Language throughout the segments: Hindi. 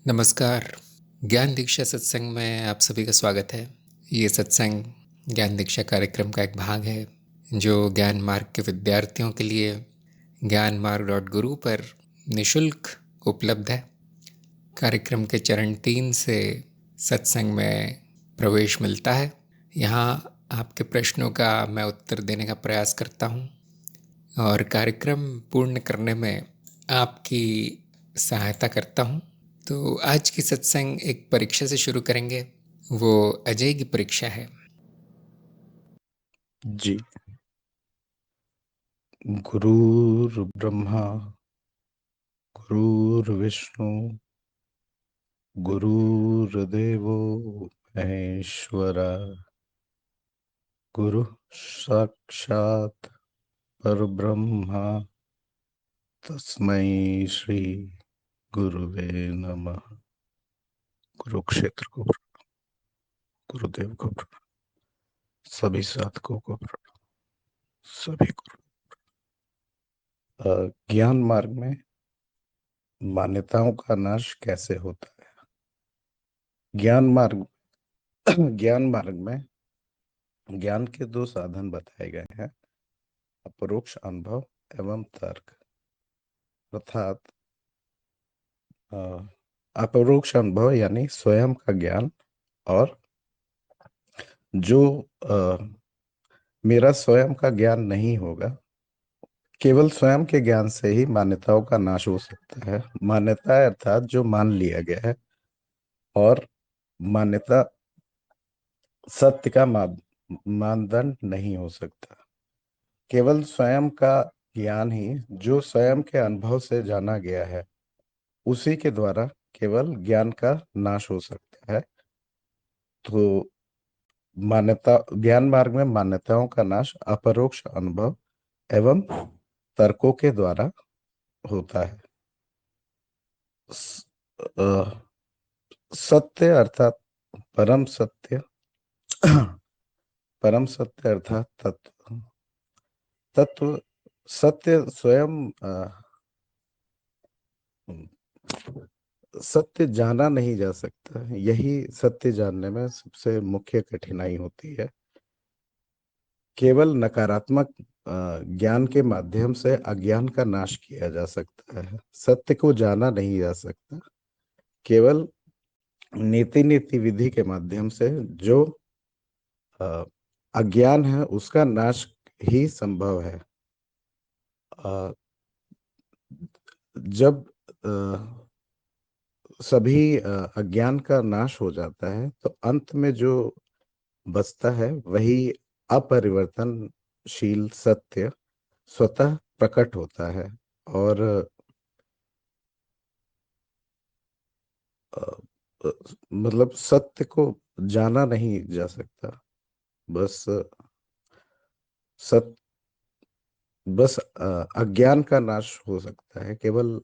नमस्कार। ज्ञान दीक्षा सत्संग में आप सभी का स्वागत है। ये सत्संग ज्ञान दीक्षा कार्यक्रम का एक भाग है जो ज्ञान मार्ग के विद्यार्थियों के लिए ज्ञान मार्ग .guru पर निशुल्क उपलब्ध है। कार्यक्रम के चरण 3 से सत्संग में प्रवेश मिलता है। यहाँ आपके प्रश्नों का मैं उत्तर देने का प्रयास करता हूँ और कार्यक्रम पूर्ण करने में आपकी सहायता करता हूँ। तो आज की सत्संग एक परीक्षा से शुरू करेंगे। वो अजय की परीक्षा है। जी। गुरुर्ब्रह्मा गुरुर्विष्णु गुरुर्देवो महेश्वरा गुरु साक्षात् परब्रह्मा तस्मै श्री गुरुवे नमः। कुरुक्षेत्र को प्रणाम, गुरुदेव को प्रणाम, सभी साधकों को प्रणाम, सभी को। ज्ञान मार्ग में मान्यताओं का नाश कैसे होता है? ज्ञान मार्ग ज्ञान मार्ग में ज्ञान के दो साधन बताए गए हैं, अपरोक्ष अनुभव एवं तर्क। अर्थात अपरोक्ष अनुभव यानी स्वयं का ज्ञान, और जो मेरा स्वयं का ज्ञान नहीं होगा, केवल स्वयं के ज्ञान से ही मान्यताओं का नाश हो सकता है। मान्यता अर्थात जो मान लिया गया है, और मान्यता सत्य का मानदंड नहीं हो सकता। केवल स्वयं का ज्ञान ही, जो स्वयं के अनुभव से जाना गया है, उसी के द्वारा केवल ज्ञान का नाश हो सकता है। तो मान्यता ज्ञान मार्ग में मान्यताओं का नाश अपरोक्ष अनुभव एवं तर्कों के द्वारा होता है। सत्य अर्थात परम सत्य, परम सत्य अर्थात तत्व। तत्व सत्य स्वयं सत्य जाना नहीं जा सकता। यही सत्य जानने में सबसे मुख्य कठिनाई होती है। केवल नकारात्मक ज्ञान के माध्यम से अज्ञान का नाश किया जा सकता है। सत्य को जाना नहीं जा सकता। केवल नीति नीति विधि के माध्यम से जो अज्ञान है, उसका नाश ही संभव है। जब सभी अज्ञान का नाश हो जाता है, तो अंत में जो बचता है वही अपरिवर्तनशील सत्य स्वतः प्रकट होता है। और मतलब सत्य को जाना नहीं जा सकता। बस सत्य बस अज्ञान का नाश हो सकता है। केवल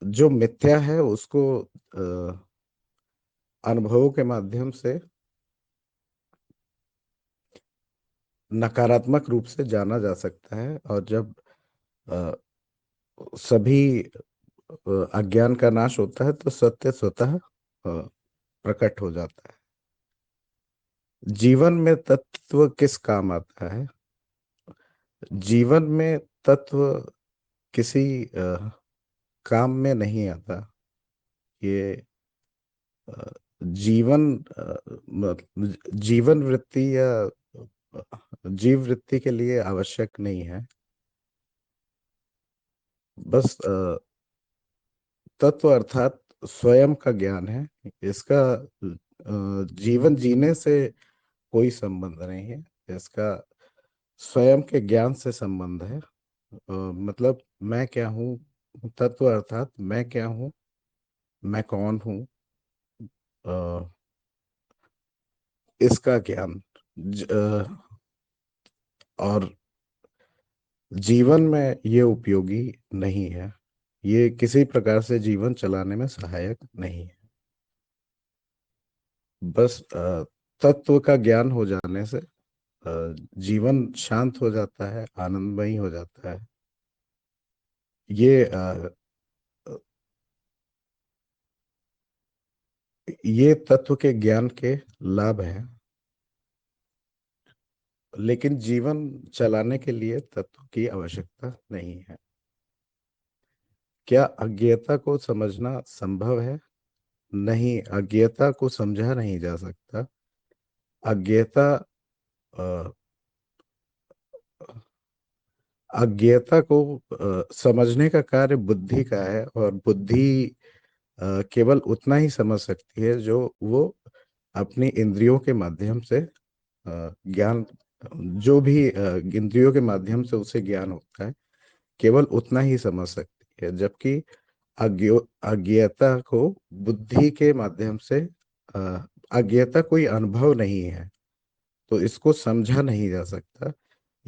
जो मिथ्या है उसको अनुभवों के माध्यम से नकारात्मक रूप से जाना जा सकता है। और जब अ, सभी अज्ञान का नाश होता है, तो सत्य स्वतः प्रकट हो जाता है। जीवन में तत्व किस काम आता है? जीवन में तत्व किसी काम में नहीं आता। ये जीवन जीवन वृत्ति या जीव वृत्ति के लिए आवश्यक नहीं है। बस तत्व अर्थात स्वयं का ज्ञान है। इसका जीवन जीने से कोई संबंध नहीं है। इसका स्वयं के ज्ञान से संबंध है। मतलब मैं क्या हूँ, तत्व अर्थात मैं क्या हूँ, मैं कौन हूँ, इसका ज्ञान। और जीवन में ये उपयोगी नहीं है। ये किसी प्रकार से जीवन चलाने में सहायक नहीं है। बस तत्व का ज्ञान हो जाने से जीवन शांत हो जाता है, आनंदमयी हो जाता है। ये ये तत्व के ज्ञान के लाभ हैं, लेकिन जीवन चलाने के लिए तत्व की आवश्यकता नहीं है। क्या अज्ञेयता को समझना संभव है? नहीं, अज्ञेयता को समझा नहीं जा सकता। अज्ञेयता अ, अज्ञेयता को समझने का कार्य बुद्धि का है, और बुद्धि केवल उतना ही समझ सकती है जो वो अपनी इंद्रियों के माध्यम से ज्ञान, जो भी इंद्रियों के माध्यम से उसे ज्ञान होता है, केवल उतना ही समझ सकती है। जबकि अज्ञेयता को बुद्धि के माध्यम से, अ, अज्ञेयता कोई अनुभव नहीं है, तो इसको समझा नहीं जा सकता।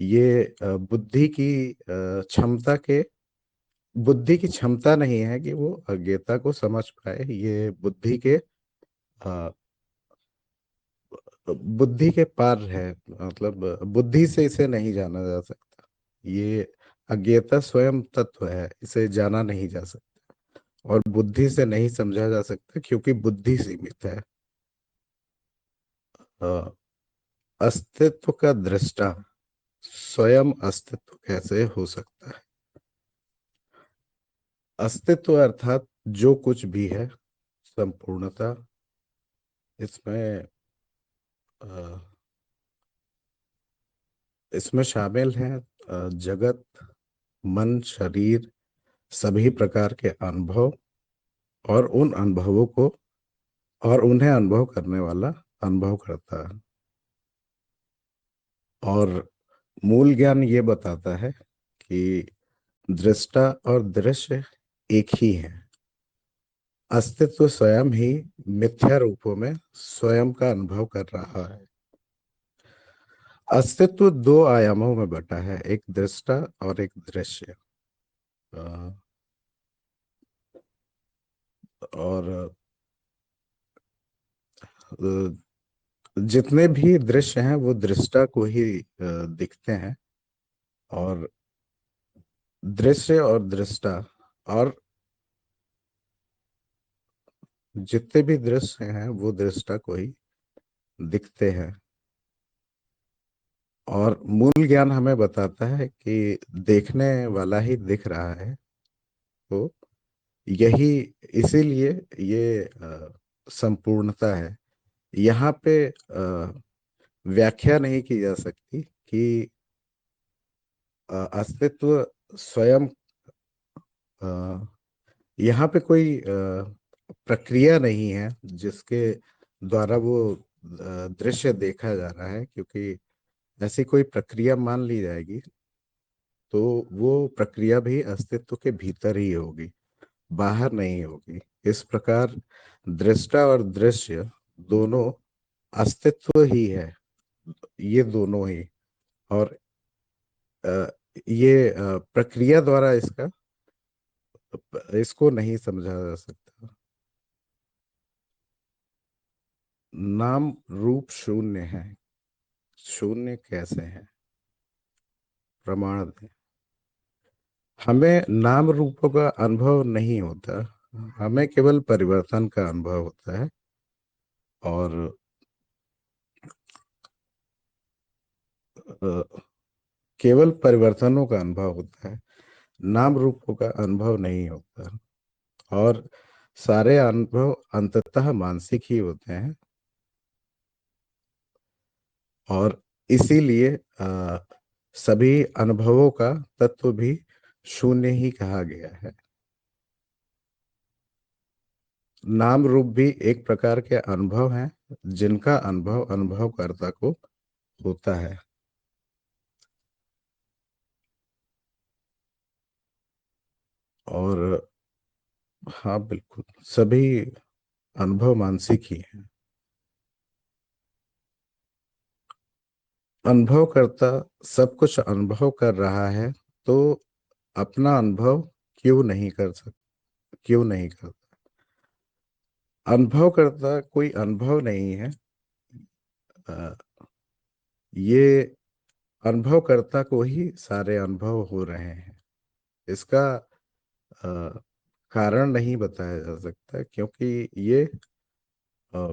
ये बुद्धि की क्षमता नहीं है कि वो अज्ञेयता को समझ पाए। ये बुद्धि के पार है, मतलब बुद्धि से इसे नहीं जाना जा सकता। ये अज्ञेयता स्वयं तत्व है, इसे जाना नहीं जा सकता, और बुद्धि से नहीं समझा जा सकता क्योंकि बुद्धि सीमित है। अ, अस्तित्व का दृष्टा स्वयं अस्तित्व कैसे हो सकता है? अस्तित्व अर्थात जो कुछ भी है, संपूर्णता, इसमें अ, इसमें शामिल है जगत, मन, शरीर, सभी प्रकार के अनुभव, और उन अनुभवों को, और उन्हें अनुभव करने वाला अनुभव करता है। और मूल ज्ञान ये बताता है कि दृष्टा और दृश्य एक ही है। अस्तित्व स्वयं ही मिथ्या रूपों में स्वयं का अनुभव कर रहा है। अस्तित्व दो आयामों में बटा है, एक दृष्टा और एक दृश्य। अ, और जितने भी दृश्य हैं वो दृष्टा को ही दिखते हैं, और दृश्य और दृष्टा, और जितने भी दृश्य हैं वो दृष्टा को ही दिखते हैं। और मूल ज्ञान हमें बताता है कि देखने वाला ही दिख रहा है। तो यही, इसीलिए ये संपूर्णता है। यहाँ पे व्याख्या नहीं की जा सकती कि अस्तित्व स्वयं, अ, यहाँ पे कोई प्रक्रिया नहीं है जिसके द्वारा वो दृश्य देखा जा रहा है, क्योंकि ऐसी कोई प्रक्रिया मान ली जाएगी तो वो प्रक्रिया भी अस्तित्व के भीतर ही होगी, बाहर नहीं होगी। इस प्रकार दृष्टा और दृश्य दोनों अस्तित्व ही है, ये दोनों ही। और अ, ये प्रक्रिया द्वारा इसको नहीं समझा जा सकता। नाम रूप शून्य है। शून्य कैसे है? प्रमाण दें। हमें नाम रूपों का अनुभव नहीं होता, हमें केवल परिवर्तन का अनुभव होता है। और केवल परिवर्तनों का अनुभव होता है, नाम रूपों का अनुभव नहीं होता। और सारे अनुभव अंततः मानसिक ही होते हैं, और इसीलिए सभी अनुभवों का तत्व भी शून्य ही कहा गया है। नाम रूप भी एक प्रकार के अनुभव हैं, जिनका अनुभव अनुभवकर्ता को होता है। और हाँ, बिल्कुल, सभी अनुभव मानसिक ही हैं। अनुभवकर्ता सब कुछ अनुभव कर रहा है, तो अपना अनुभव क्यों नहीं करता? अनुभवकर्ता कोई अनुभव नहीं है। अ, ये अनुभवकर्ता को ही सारे अनुभव हो रहे हैं। इसका अ, कारण नहीं बताया जा सकता, क्योंकि ये अ,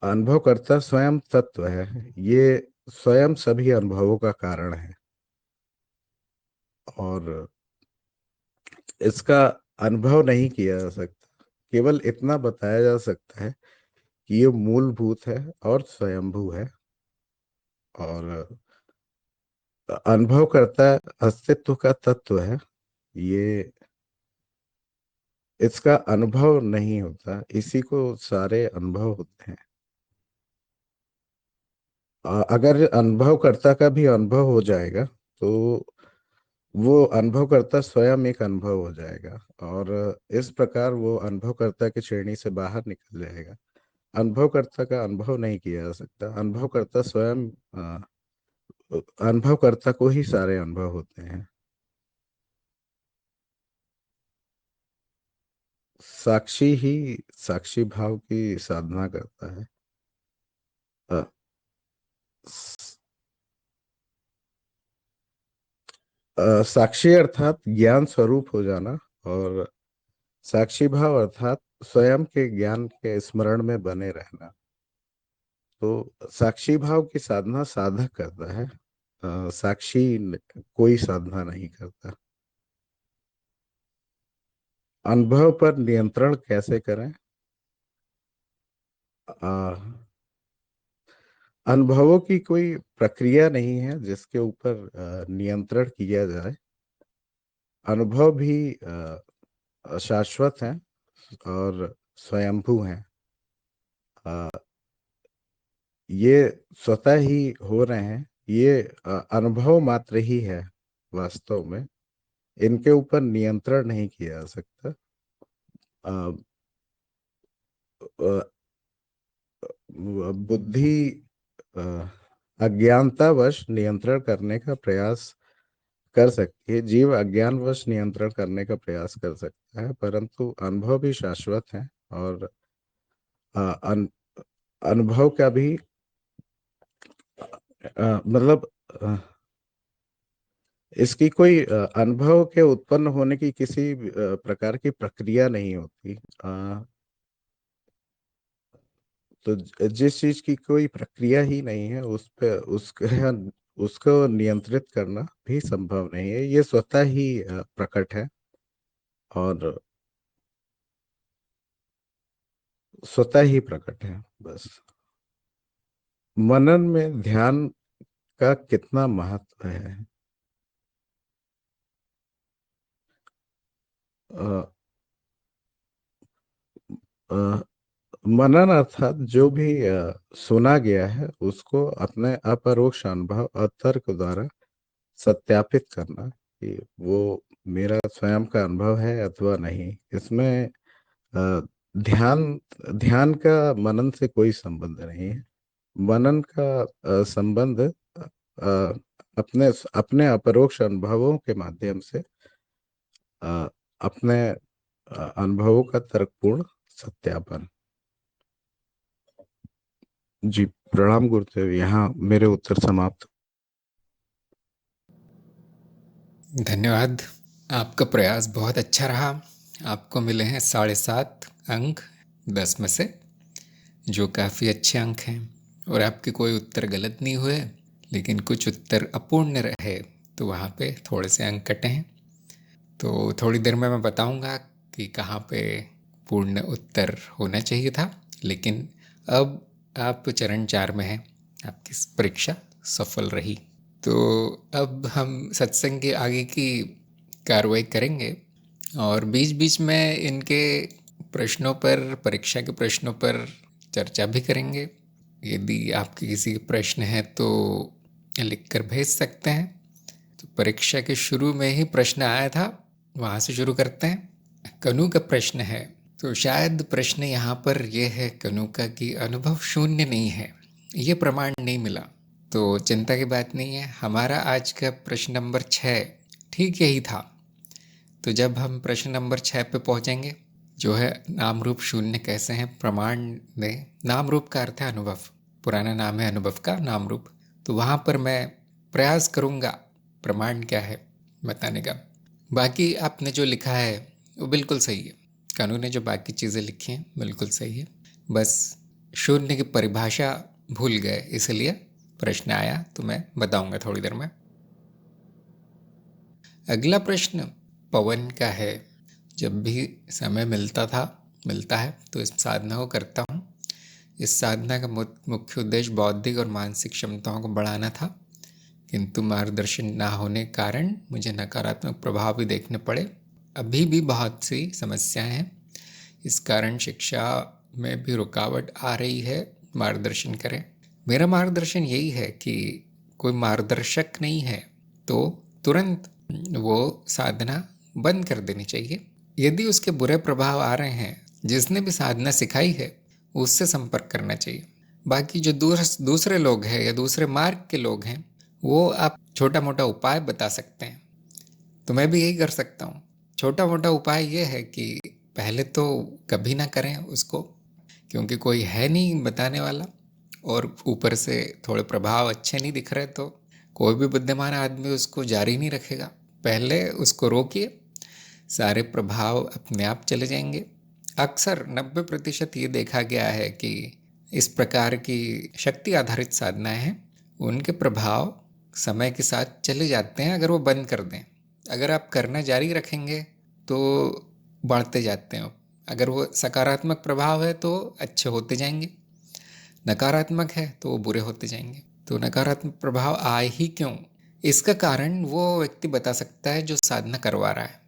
अनुभवकर्ता स्वयं तत्व है। ये स्वयं सभी अनुभवों का कारण है, और इसका अनुभव नहीं किया जा सकता। केवल इतना बताया जा सकता है कि ये मूलभूत है और स्वयंभू है, और अनुभव करता अस्तित्व का तत्व है। ये इसका अनुभव नहीं होता, इसी को सारे अनुभव होते हैं। अगर अनुभवकर्ता का भी अनुभव हो जाएगा, तो वो अनुभवकर्ता स्वयं एक अनुभव हो जाएगा, और इस प्रकार वो अनुभवकर्ता की श्रेणी से बाहर निकल जाएगा। अनुभवकर्ता का अनुभव नहीं किया जा सकता। अनुभवकर्ता स्वयं अनुभवकर्ता को ही सारे अनुभव होते हैं। साक्षी ही साक्षी भाव की साधना करता है। अ, स- साक्षी अर्थात ज्ञान स्वरूप हो जाना, और साक्षी भाव अर्थात स्वयं के ज्ञान के स्मरण में बने रहना। तो साक्षी भाव की साधना साधक करता है। कोई साधना नहीं करता। अनुभव पर नियंत्रण कैसे करें? आ, अनुभवों की कोई प्रक्रिया नहीं है जिसके ऊपर नियंत्रण किया जाए। अनुभव भी शाश्वत हैं और स्वयंभू हैं। अ, ये स्वतः ही हो रहे हैं। ये अनुभव मात्र ही है वास्तव में। इनके ऊपर नियंत्रण नहीं किया जा सकता। अ, अ, बुद्धि अ, अज्ञानतावश नियंत्रण करने का प्रयास कर सकती है। जीव अज्ञानवश नियंत्रण करने का प्रयास कर सकता है, परंतु अनुभव भी शाश्वत है। और अ, अन, अनुभव का भी मतलब इसकी कोई अनुभव के उत्पन्न होने की किसी प्रकार की प्रक्रिया नहीं होती। तो जिस चीज की कोई प्रक्रिया ही नहीं है, उस पे उसको नियंत्रित करना भी संभव नहीं है। ये स्वतः ही प्रकट है, और स्वतः ही प्रकट है, बस। मनन में ध्यान का कितना महत्व है? अ, अ, मनन अर्थात जो भी सुना गया है उसको अपने अपरोक्ष अनुभव और तर्क द्वारा सत्यापित करना कि वो मेरा स्वयं का अनुभव है अथवा नहीं। इसमें अ, ध्यान ध्यान का मनन से कोई संबंध नहीं है। मनन का संबंध अपने अपने अपरोक्ष अनुभवों के माध्यम से अ, अपने अनुभवों का तर्कपूर्ण सत्यापन। जी, प्रणाम गुरुदेव। यहाँ मेरे उत्तर समाप्त। धन्यवाद। आपका प्रयास बहुत अच्छा रहा। आपको मिले हैं 7.5 अंक 10 में से, जो काफ़ी अच्छे अंक हैं। और आपके कोई उत्तर गलत नहीं हुए, लेकिन कुछ उत्तर अपूर्ण रहे, तो वहाँ पे थोड़े से अंक कटे हैं। तो थोड़ी देर में मैं बताऊंगा कि कहाँ पे पूर्ण उत्तर होना चाहिए था। लेकिन अब आप चरण 4 में हैं, आपकी परीक्षा सफल रही। तो अब हम सत्संग के आगे की कार्रवाई करेंगे, और बीच बीच में इनके प्रश्नों पर, परीक्षा के प्रश्नों पर चर्चा भी करेंगे। यदि आपके किसी के प्रश्न हैं तो लिख कर भेज सकते हैं। तो परीक्षा के शुरू में ही प्रश्न आया था, वहाँ से शुरू करते हैं। कनु का प्रश्न है, तो शायद प्रश्न यहाँ पर यह है कनु का कि अनुभव शून्य नहीं है, ये प्रमाण नहीं मिला। तो चिंता की बात नहीं है। हमारा आज का प्रश्न नंबर 6 ठीक यही था। तो जब हम प्रश्न नंबर 6 पे पहुँचेंगे, जो है नाम रूप शून्य कैसे हैं प्रमाण में। नाम रूप का अर्थ है अनुभव, पुराना नाम है अनुभव का, नाम रूप। तो वहाँ पर मैं प्रयास करूँगा प्रमाण क्या है बताने का। बाकी आपने जो लिखा है वो बिल्कुल सही है। कानून ने जो बाकी चीज़ें लिखी हैं बिल्कुल सही है। बस शून्य की परिभाषा भूल गए, इसलिए प्रश्न आया, तो मैं बताऊंगा थोड़ी देर में। अगला प्रश्न पवन का है। जब भी समय मिलता है तो इस साधना को करता हूँ। इस साधना का मुख्य उद्देश्य बौद्धिक और मानसिक क्षमताओं को बढ़ाना था, किंतु मार्गदर्शन ना होने के कारण मुझे नकारात्मक प्रभाव भी देखने पड़े। अभी भी बहुत सी समस्याएं हैं, इस कारण शिक्षा में भी रुकावट आ रही है। मार्गदर्शन करें। मेरा मार्गदर्शन यही है कि कोई मार्गदर्शक नहीं है तो तुरंत वो साधना बंद कर देनी चाहिए। यदि उसके बुरे प्रभाव आ रहे हैं, जिसने भी साधना सिखाई है उससे संपर्क करना चाहिए। बाकी जो दूसरे लोग हैं या दूसरे मार्ग के लोग हैं, वो आप छोटा मोटा उपाय बता सकते हैं, तो मैं भी यही कर सकता हूँ। छोटा मोटा उपाय ये है कि पहले तो कभी ना करें उसको, क्योंकि कोई है नहीं बताने वाला, और ऊपर से थोड़े प्रभाव अच्छे नहीं दिख रहे तो कोई भी बुद्धिमान आदमी उसको जारी नहीं रखेगा। पहले उसको रोकिए, सारे प्रभाव अपने आप चले जाएंगे। अक्सर 90% ये देखा गया है कि इस प्रकार की शक्ति आधारित साधनाएं हैं, उनके प्रभाव समय के साथ चले जाते हैं अगर वो बंद कर दें। अगर आप करना जारी रखेंगे तो बढ़ते जाते हैं। अगर वो सकारात्मक प्रभाव है तो अच्छे होते जाएंगे, नकारात्मक है तो वो बुरे होते जाएंगे। तो नकारात्मक प्रभाव आए ही क्यों, इसका कारण वो व्यक्ति बता सकता है जो साधना करवा रहा है।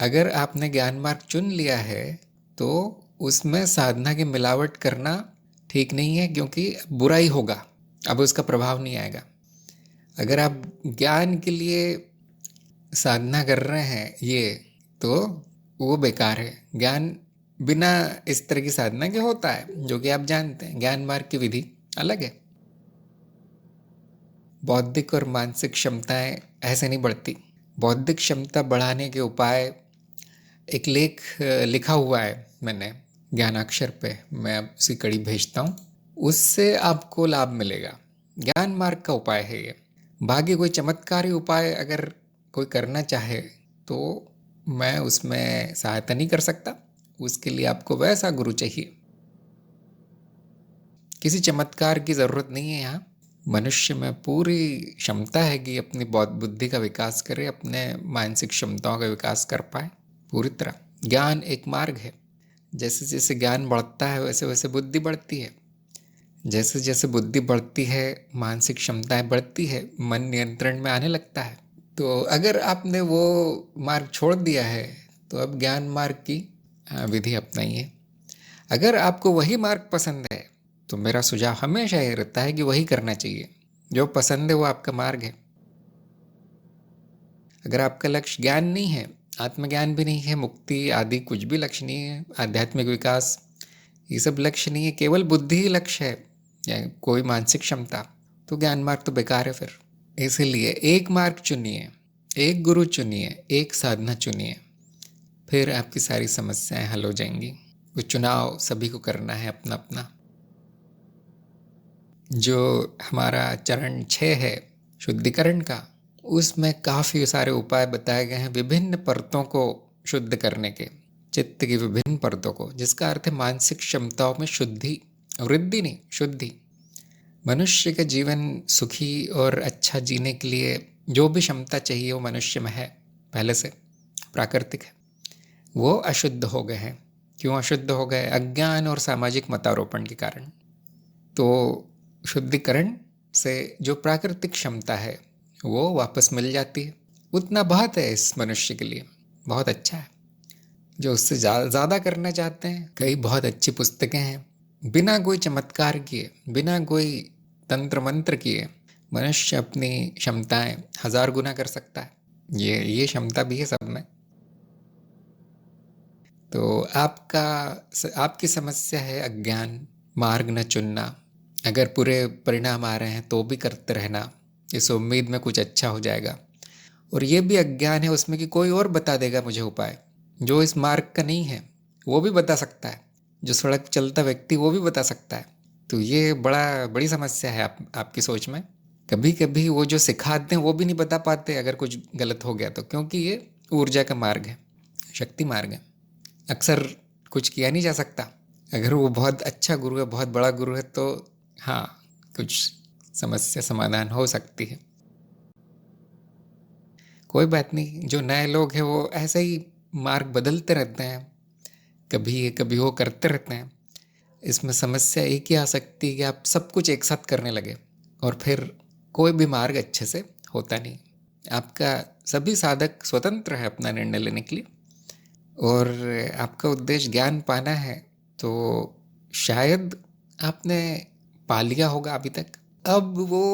अगर आपने ज्ञान मार्ग चुन लिया है तो उसमें साधना की मिलावट करना ठीक नहीं है, क्योंकि बुरा ही होगा, अब उसका प्रभाव नहीं आएगा। अगर आप ज्ञान के लिए साधना कर रहे हैं ये, तो वो बेकार है। ज्ञान बिना इस तरह की साधना के होता है, जो कि आप जानते हैं। ज्ञान मार्ग की विधि अलग है। बौद्धिक और मानसिक क्षमताएं ऐसे नहीं बढ़ती। बौद्धिक क्षमता बढ़ाने के उपाय एक लेख लिखा हुआ है मैंने ज्ञानाक्षर पे, मैं उसी कड़ी भेजता हूँ, उससे आपको लाभ मिलेगा। ज्ञान मार्ग का उपाय है ये। बाकी कोई चमत्कारी उपाय अगर कोई करना चाहे तो मैं उसमें सहायता नहीं कर सकता, उसके लिए आपको वैसा गुरु चाहिए। किसी चमत्कार की ज़रूरत नहीं है यहाँ। मनुष्य में पूरी क्षमता है कि अपनी बुद्धि का विकास करे, अपने मानसिक क्षमताओं का विकास कर पाए पूरी तरह। ज्ञान एक मार्ग है। जैसे जैसे ज्ञान बढ़ता है वैसे वैसे बुद्धि बढ़ती है। जैसे जैसे बुद्धि बढ़ती है मानसिक क्षमताएं बढ़ती है, मन नियंत्रण में आने लगता है। तो अगर आपने वो मार्ग छोड़ दिया है तो अब ज्ञान मार्ग की विधि अपनाइए। अगर आपको वही मार्ग पसंद है तो मेरा सुझाव हमेशा ये रहता है कि वही करना चाहिए। जो पसंद है वो आपका मार्ग है। अगर आपका लक्ष्य ज्ञान नहीं है, आत्मज्ञान भी नहीं है, मुक्ति आदि कुछ भी लक्ष्य नहीं है, आध्यात्मिक विकास ये सब लक्ष्य नहीं है, केवल बुद्धि ही लक्ष्य है या कोई मानसिक क्षमता, तो ज्ञान मार्ग तो बेकार है फिर। इसीलिए एक मार्ग चुनिए, एक गुरु चुनिए, एक साधना चुनिए, फिर आपकी सारी समस्याएं हल हो जाएंगी। वो चुनाव सभी को करना है अपना अपना। जो हमारा चरण 6 है शुद्धिकरण का, उसमें काफ़ी सारे उपाय बताए गए हैं विभिन्न परतों को शुद्ध करने के, चित्त की विभिन्न परतों को, जिसका अर्थ है मानसिक क्षमताओं में शुद्धि, वृद्धि नहीं, शुद्धि। मनुष्य का जीवन सुखी और अच्छा जीने के लिए जो भी क्षमता चाहिए वो मनुष्य में है, पहले से प्राकृतिक है। वो अशुद्ध हो गए हैं। क्यों अशुद्ध हो गए? अज्ञान और सामाजिक मतारोपण के कारण। तो शुद्धिकरण से जो प्राकृतिक क्षमता है वो वापस मिल जाती है। उतना बहुत है इस मनुष्य के लिए, बहुत अच्छा है। जो उससे ज़्यादा करना चाहते हैं, कई बहुत अच्छी पुस्तकें हैं। बिना कोई चमत्कार किए, बिना कोई तंत्र मंत्र किए मनुष्य अपनी क्षमताएं 1000 गुना कर सकता है। ये क्षमता भी है सब में। तो आपकी समस्या है अज्ञान, मार्ग न चुनना। अगर पूरे परिणाम आ रहे हैं तो भी करते रहना इस उम्मीद में कुछ अच्छा हो जाएगा। और ये भी अज्ञान है उसमें कि कोई और बता देगा मुझे उपाय, जो इस मार्ग का नहीं है वो भी बता सकता है, जो सड़क चलता व्यक्ति वो भी बता सकता है। तो ये बड़ी समस्या है आपकी सोच में। कभी कभी वो जो सिखाते हैं वो भी नहीं बता पाते अगर कुछ गलत हो गया तो, क्योंकि ये ऊर्जा का मार्ग है, शक्ति मार्ग है। अक्सर कुछ किया नहीं जा सकता। अगर वो बहुत अच्छा गुरु है, बहुत बड़ा गुरु है, तो हाँ, कुछ समस्या समाधान हो सकती है। कोई बात नहीं, जो नए लोग हैं वो ऐसे ही मार्ग बदलते रहते हैं, कभी ये कभी वो करते रहते हैं। इसमें समस्या एक ही आ सकती है कि आप सब कुछ एक साथ करने लगे और फिर कोई भी मार्ग अच्छे से होता नहीं। आपका सभी साधक स्वतंत्र है अपना निर्णय लेने के लिए, और आपका उद्देश्य ज्ञान पाना है, तो शायद आपने पा लिया होगा अभी तक। अब वो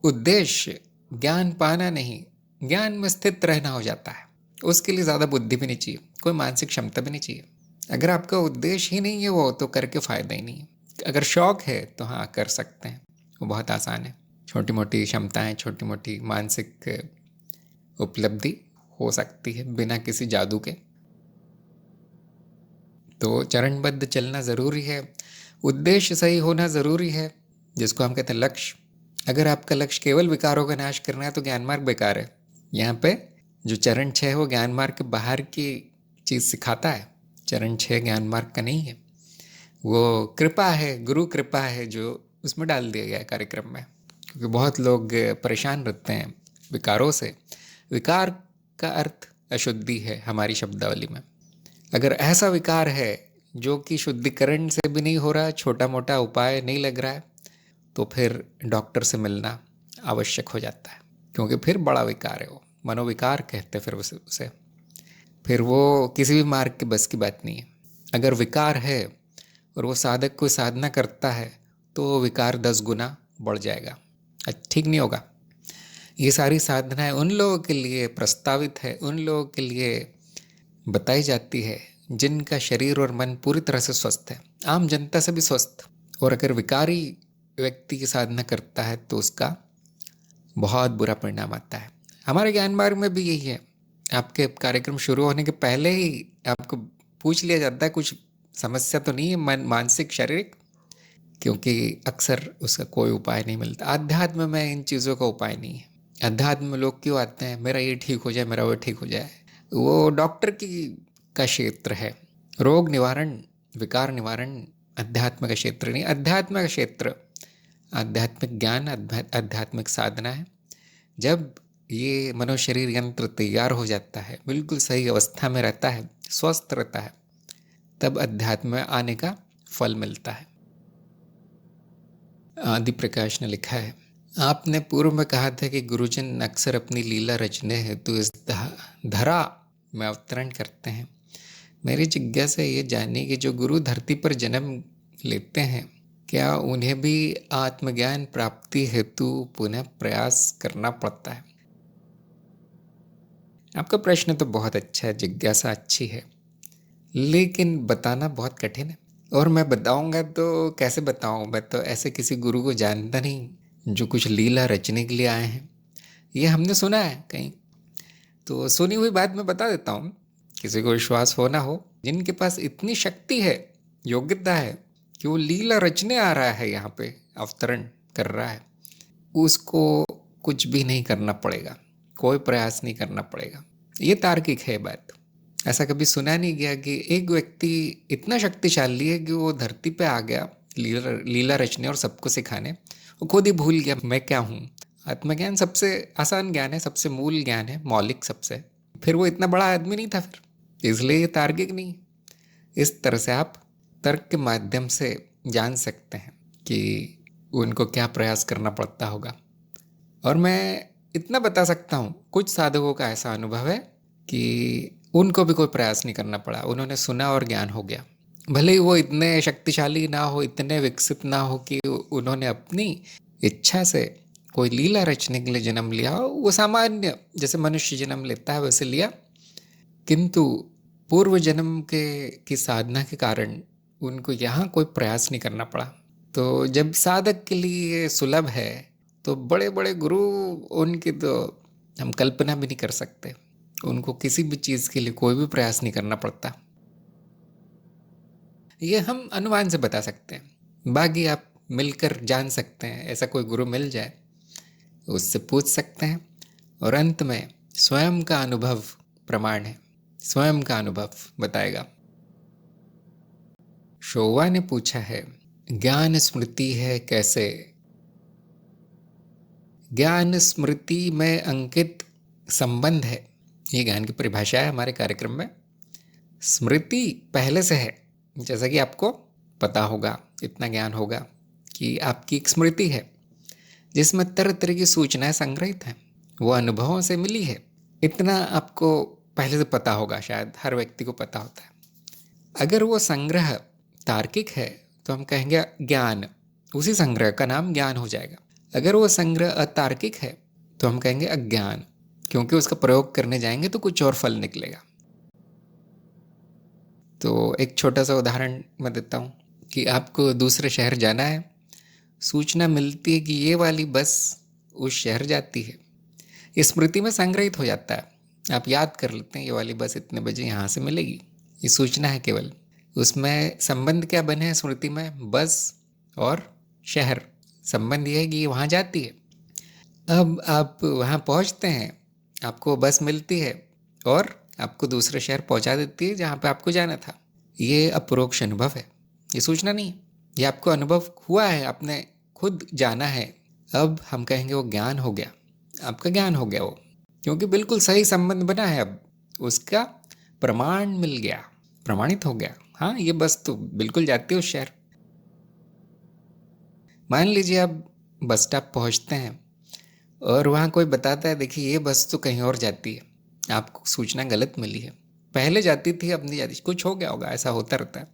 उद्देश्य ज्ञान पाना नहीं, ज्ञान में स्थित रहना हो जाता है। उसके लिए ज़्यादा बुद्धि भी नहीं चाहिए, कोई मानसिक क्षमता भी नहीं चाहिए। अगर आपका उद्देश्य ही नहीं है वो, तो करके फ़ायदा ही नहीं है। अगर शौक है तो हाँ, कर सकते हैं, वो बहुत आसान है। छोटी मोटी क्षमताएं, छोटी मोटी मानसिक उपलब्धि हो सकती है बिना किसी जादू के। तो चरणबद्ध चलना ज़रूरी है, उद्देश्य सही होना ज़रूरी है, जिसको हम कहते हैं लक्ष्य। अगर आपका लक्ष्य केवल विकारों का नाश करना है तो ज्ञान मार्ग बेकार है। यहाँ पे जो चरण 6 है वो ज्ञान मार्ग के बाहर की चीज़ सिखाता है। चरण 6 ज्ञान मार्ग का नहीं है, वो कृपा है, गुरु कृपा है जो उसमें डाल दिया गया है कार्यक्रम में। क्योंकि बहुत लोग परेशान रहते हैं विकारों से। विकार का अर्थ अशुद्धि है हमारी शब्दावली में। अगर ऐसा विकार है जो कि शुद्धिकरण से भी नहीं हो रहा, छोटा मोटा उपाय नहीं लग रहा है, तो फिर डॉक्टर से मिलना आवश्यक हो जाता है, क्योंकि फिर बड़ा विकार है वो, मनोविकार कहते हैं फिर उसे। फिर वो किसी भी मार्ग के बस की बात नहीं है। अगर विकार है और वो साधक कोई साधना करता है तो वो विकार 10 गुना बढ़ जाएगा, ठीक नहीं होगा। ये सारी साधनाएं उन लोगों के लिए प्रस्तावित है, उन लोगों के लिए बताई जाती है जिनका शरीर और मन पूरी तरह से स्वस्थ है, आम जनता से भी स्वस्थ। और अगर विकारी व्यक्ति की साधना करता है तो उसका बहुत बुरा परिणाम आता है। हमारे ज्ञान मार्ग में भी यही है। आपके कार्यक्रम शुरू होने के पहले ही आपको पूछ लिया जाता है कुछ समस्या तो नहीं है मानसिक शारीरिक, क्योंकि अक्सर उसका कोई उपाय नहीं मिलता। अध्यात्म में इन चीज़ों का उपाय नहीं है। अध्यात्म में लोग क्यों आते हैं, मेरा ये ठीक हो जाए, मेरा वो ठीक हो जाए। वो डॉक्टर का क्षेत्र है। रोग निवारण, विकार निवारण अध्यात्म का क्षेत्र नहीं। अध्यात्म का क्षेत्र आध्यात्मिक ज्ञान, आध्यात्मिक साधना है। जब ये मनोशरीर यंत्र तैयार हो जाता है, बिल्कुल सही अवस्था में रहता है, स्वस्थ रहता है, तब अध्यात्म में आने का फल मिलता है। आदि प्रकाश ने लिखा है, आपने पूर्व में कहा था कि गुरुजन अक्सर अपनी लीला रचने हेतु इस धरा में अवतरण करते हैं। मेरी जिज्ञासा ये जानने की, जो गुरु धरती पर जन्म लेते हैं, क्या उन्हें भी आत्मज्ञान प्राप्ति हेतु पुनः प्रयास करना पड़ता है? आपका प्रश्न तो बहुत अच्छा है, जिज्ञासा अच्छी है, लेकिन बताना बहुत कठिन है। और मैं बताऊंगा तो कैसे बताऊं? मैं तो ऐसे किसी गुरु को जानता नहीं जो कुछ लीला रचने के लिए आए हैं। ये हमने सुना है कहीं, तो सुनी हुई बात मैं बता देता हूँ, किसी को विश्वास हो ना हो। जिनके पास इतनी शक्ति है, योग्यता है कि वो लीला रचने आ रहा है, यहाँ पे अवतरण कर रहा है, उसको कुछ भी नहीं करना पड़ेगा, कोई प्रयास नहीं करना पड़ेगा। ये तार्किक है बात। ऐसा कभी सुना नहीं गया कि एक व्यक्ति इतना शक्तिशाली है कि वो धरती पे आ गया लीला रचने और सबको सिखाने, वो खुद ही भूल गया मैं क्या हूँ। आत्मज्ञान सबसे आसान ज्ञान है, सबसे मूल ज्ञान है, मौलिक सबसे। फिर वो इतना बड़ा आदमी नहीं था फिर, इसलिए ये तार्किक नहीं। इस तरह से आप तर्क के माध्यम से जान सकते हैं कि उनको क्या प्रयास करना पड़ता होगा। और मैं इतना बता सकता हूँ, कुछ साधकों का ऐसा अनुभव है कि उनको भी कोई प्रयास नहीं करना पड़ा, उन्होंने सुना और ज्ञान हो गया। भले ही वो इतने शक्तिशाली ना हो, इतने विकसित ना हो कि उन्होंने अपनी इच्छा से कोई लीला रचने के लिए जन्म लिया हो, वो सामान्य जैसे मनुष्य जन्म लेता है वैसे लिया, किंतु पूर्व जन्म की साधना के कारण उनको यहाँ कोई प्रयास नहीं करना पड़ा। तो जब साधक के लिए सुलभ है तो बड़े बड़े गुरु, उनकी तो हम कल्पना भी नहीं कर सकते। उनको किसी भी चीज़ के लिए कोई भी प्रयास नहीं करना पड़ता। ये हम अनुमान से बता सकते हैं, बाकी आप मिलकर जान सकते हैं। ऐसा कोई गुरु मिल जाए, उससे पूछ सकते हैं, और अंत में स्वयं का अनुभव प्रमाण है, स्वयं का अनुभव बताएगा। शोवा ने पूछा है, ज्ञान स्मृति है कैसे? ज्ञान स्मृति में अंकित संबंध है, ये ज्ञान की परिभाषा है हमारे कार्यक्रम में। स्मृति पहले से है, जैसा कि आपको पता होगा, इतना ज्ञान होगा कि आपकी एक स्मृति है जिसमें तरह तरह की सूचनाएं संग्रहित हैं, वो अनुभवों से मिली है। इतना आपको पहले से पता होगा, शायद हर व्यक्ति को पता होता है। अगर वो संग्रह तार्किक है तो हम कहेंगे ज्ञान, उसी संग्रह का नाम ज्ञान हो जाएगा। अगर वो संग्रह अतार्किक है तो हम कहेंगे अज्ञान, क्योंकि उसका प्रयोग करने जाएंगे तो कुछ और फल निकलेगा। तो एक छोटा सा उदाहरण मैं देता हूँ कि आपको दूसरे शहर जाना है, सूचना मिलती है कि ये वाली बस उस शहर जाती है, ये स्मृति में संग्रहित हो जाता है, आप याद कर लेते हैं ये वाली बस इतने बजे यहाँ से मिलेगी, ये सूचना है केवल। उसमें संबंध क्या बने हैं स्मृति में? बस और शहर, संबंध ये है कि ये वहाँ जाती है। अब आप वहाँ पहुँचते हैं, आपको बस मिलती है और आपको दूसरे शहर पहुँचा देती है जहाँ पे आपको जाना था। ये अपरोक्ष अनुभव है, ये सूचना नहीं है, ये आपको अनुभव हुआ है, आपने खुद जाना है। अब हम कहेंगे वो ज्ञान हो गया, आपका ज्ञान हो गया वो, क्योंकि बिल्कुल सही संबंध बना है, अब उसका प्रमाण मिल गया, प्रमाणित हो गया। हाँ, ये बस तो बिल्कुल जाती है उस शहर। मान लीजिए आप बस स्टॉप पहुँचते हैं और वहाँ कोई बताता है देखिए ये बस तो कहीं और जाती है, आपको सूचना गलत मिली है, पहले जाती थी अब नहीं जाती, कुछ हो गया होगा, ऐसा होता रहता है।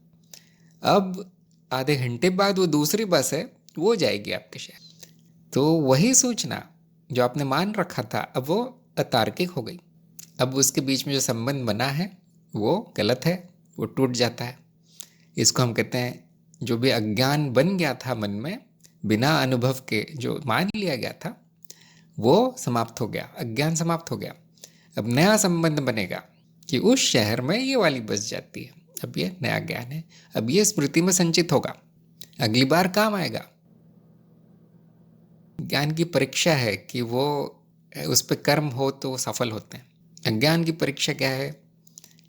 अब आधे घंटे बाद वो दूसरी बस है, वो जाएगी आपके शहर। तो वही सूचना जो आपने मान रखा था अब वो अतार्किक हो गई, अब उसके बीच में जो संबंध बना है वो गलत है, वो टूट जाता है। इसको हम कहते हैं जो भी अज्ञान बन गया था मन में बिना अनुभव के, जो मान लिया गया था वो समाप्त हो गया, अज्ञान समाप्त हो गया। अब नया संबंध बनेगा कि उस शहर में ये वाली बस जाती है, अब ये नया ज्ञान है, अब ये स्मृति में संचित होगा, अगली बार काम आएगा। ज्ञान की परीक्षा है कि वो उस पर कर्म हो तो वो सफल होते हैं। अज्ञान की परीक्षा क्या है?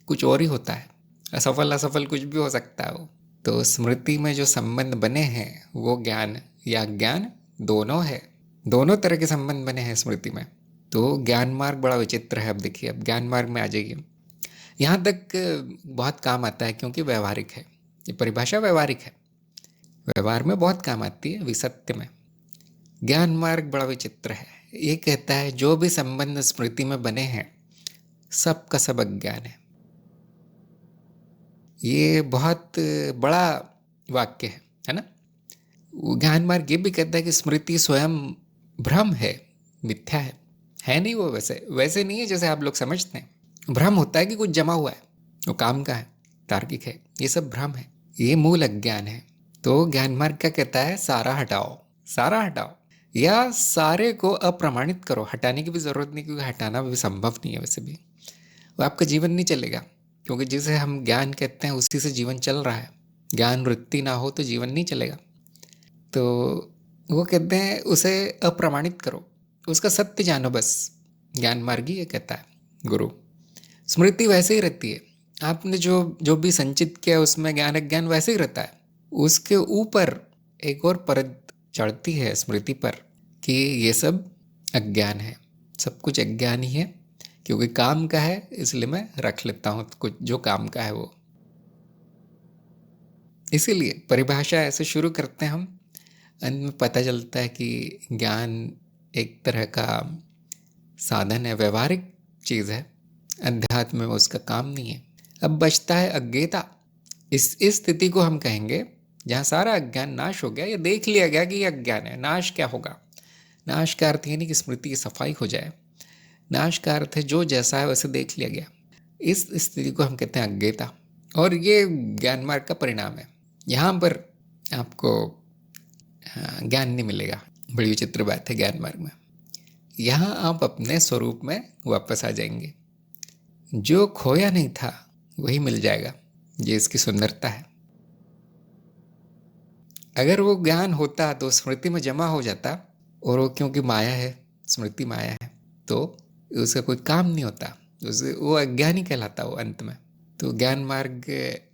कुछ और ही होता है, असफल असफल कुछ भी हो सकता है वो। तो स्मृति में जो संबंध बने हैं वो ज्ञान या अज्ञान दोनों है, दोनों तरह के संबंध बने हैं स्मृति में। तो ज्ञान मार्ग बड़ा विचित्र है। अब देखिए, अब ज्ञान मार्ग में आ जाइए, यहाँ तक बहुत काम आता है क्योंकि व्यवहारिक है, ये परिभाषा व्यवहारिक है, व्यवहार में बहुत काम आती है, विसत्य में। ज्ञान मार्ग बड़ा विचित्र है, ये कहता है जो भी संबंध स्मृति में बने हैं सब का सब अज्ञान है। ये बहुत बड़ा वाक्य है ना। ज्ञान मार्ग ये भी कहता है कि स्मृति स्वयं भ्रम है, मिथ्या है नहीं वो, वैसे नहीं है जैसे आप लोग समझते हैं। भ्रम होता है कि कुछ जमा हुआ है, वो काम का है, तार्किक है, ये सब भ्रम है, ये मूल अज्ञान है। तो ज्ञान मार्ग क्या कहता है? सारा हटाओ, सारा हटाओ, या सारे को अप्रमाणित करो। हटाने की भी जरूरत नहीं, क्योंकि हटाना भी संभव नहीं है वैसे भी, वो आपका जीवन नहीं चलेगा, क्योंकि जिसे हम ज्ञान कहते हैं उसी से जीवन चल रहा है। ज्ञान वृत्ति ना हो तो जीवन नहीं चलेगा। तो वो कहते हैं उसे अप्रमाणित करो, उसका सत्य जानो बस। ज्ञान मार्गी ये कहता है गुरु। स्मृति वैसे ही रहती है, आपने जो जो भी संचित किया उसमें ज्ञान अज्ञान वैसे ही रहता है। उसके ऊपर एक और परत चढ़ती है स्मृति पर कि ये सब अज्ञान है, सब कुछ अज्ञान ही है, क्योंकि काम का है इसलिए मैं रख लेता हूँ कुछ जो काम का है वो। इसीलिए परिभाषा ऐसे शुरू करते हैं हम, अंत में पता चलता है कि ज्ञान एक तरह का साधन है, व्यवहारिक चीज़ है, अध्यात्म में उसका काम नहीं है। अब बचता है अज्ञेयता। इस स्थिति को हम कहेंगे जहाँ सारा अज्ञान नाश हो गया, या देख लिया गया कि ये अज्ञान है। नाश क्या होगा? नाश का अर्थ ये नहीं कि स्मृति की सफाई हो जाए, नाश का अर्थ है जो जैसा है वैसे देख लिया गया। इस स्थिति को हम कहते हैं अज्ञेयता, और ये ज्ञान मार्ग का परिणाम है। यहाँ पर आपको ज्ञान नहीं मिलेगा, बड़ी विचित्र बात है ज्ञान मार्ग में। यहाँ आप अपने स्वरूप में वापस आ जाएंगे, जो खोया नहीं था वही मिल जाएगा, ये इसकी सुंदरता है। अगर वो ज्ञान होता तो स्मृति में जमा हो जाता, और वो क्योंकि माया है, स्मृति माया है, तो उसका कोई काम नहीं होता, उसे वो अज्ञानी कहलाता वो अंत में। तो ज्ञान मार्ग